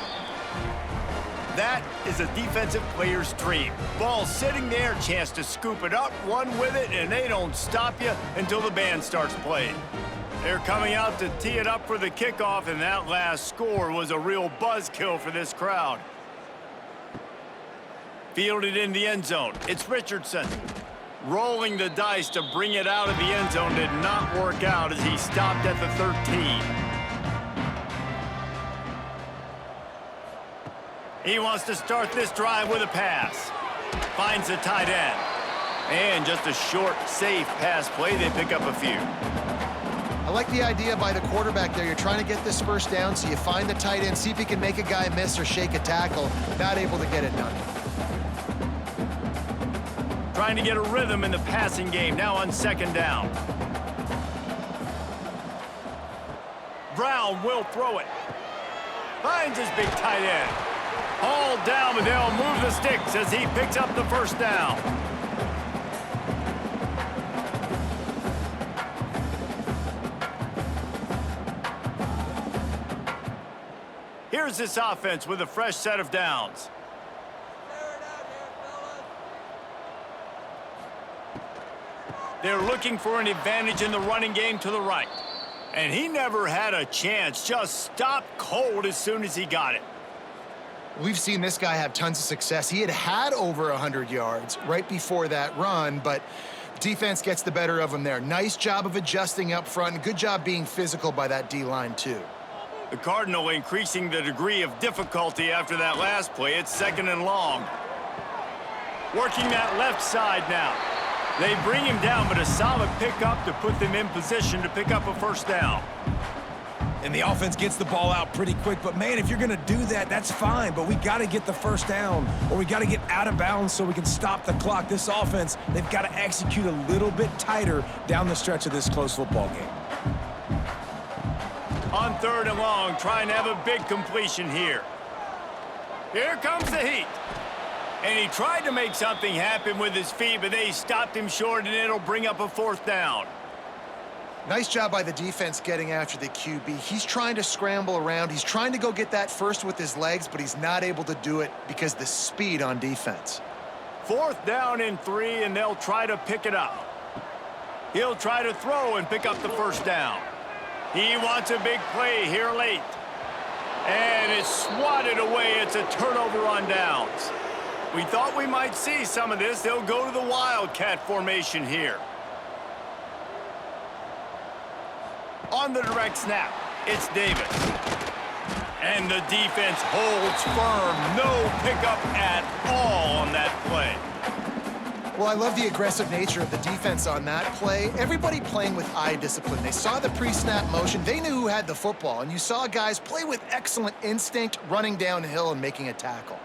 That is a defensive player's dream. Ball sitting there, chance to scoop it up, run with it, and they don't stop you until the band starts playing. They're coming out to tee it up for the kickoff, and that last score was a real buzzkill for this crowd. Fielded in the end zone. It's Richardson. Rolling the dice to bring it out of the end zone did not work out as he stopped at the 13. He wants to start this drive with a pass. Finds the tight end. And just a short, safe pass play. They pick up a few. I like the idea by the quarterback there. You're trying to get this first down, so you find the tight end, see if he can make a guy miss or shake a tackle. Not able to get it done. Trying to get a rhythm in the passing game, now on 2nd down. Brown will throw it. Finds his big tight end. Hauled down, but they'll move the sticks as he picks up the first down. Here's this offense with a fresh set of downs. They're looking for an advantage in the running game to the right. And he never had a chance, just stopped cold as soon as he got it. We've seen this guy have tons of success. He had over 100 yards right before that run, but defense gets the better of him there. Nice job of adjusting up front, and good job being physical by that D-line, too. The Cardinal increasing the degree of difficulty after that last play. It's 2nd and long. Working that left side now. They bring him down, but a solid pickup to put them in position to pick up a first down. And the offense gets the ball out pretty quick. But, man, if you're going to do that, that's fine. But we got to get the first down, or we got to get out of bounds so we can stop the clock. This offense, they've got to execute a little bit tighter down the stretch of this close football game. On 3rd and long, trying to have a big completion here. Here comes the heat. And he tried to make something happen with his feet, but they stopped him short, and it'll bring up a 4th down. Nice job by the defense getting after the QB. He's trying to scramble around. He's trying to go get that first with his legs, but he's not able to do it because of the speed on defense. 4th down and 3, and they'll try to pick it up. He'll try to throw and pick up the first down. He wants a big play here late. And it's swatted away. It's a turnover on downs. We thought we might see some of this. They'll go to the Wildcat formation here. On the direct snap, it's Davis. And the defense holds firm. No pickup at all on that play. Well, I love the aggressive nature of the defense on that play. Everybody playing with eye discipline. They saw the pre-snap motion. They knew who had the football. And you saw guys play with excellent instinct, running downhill and making a tackle.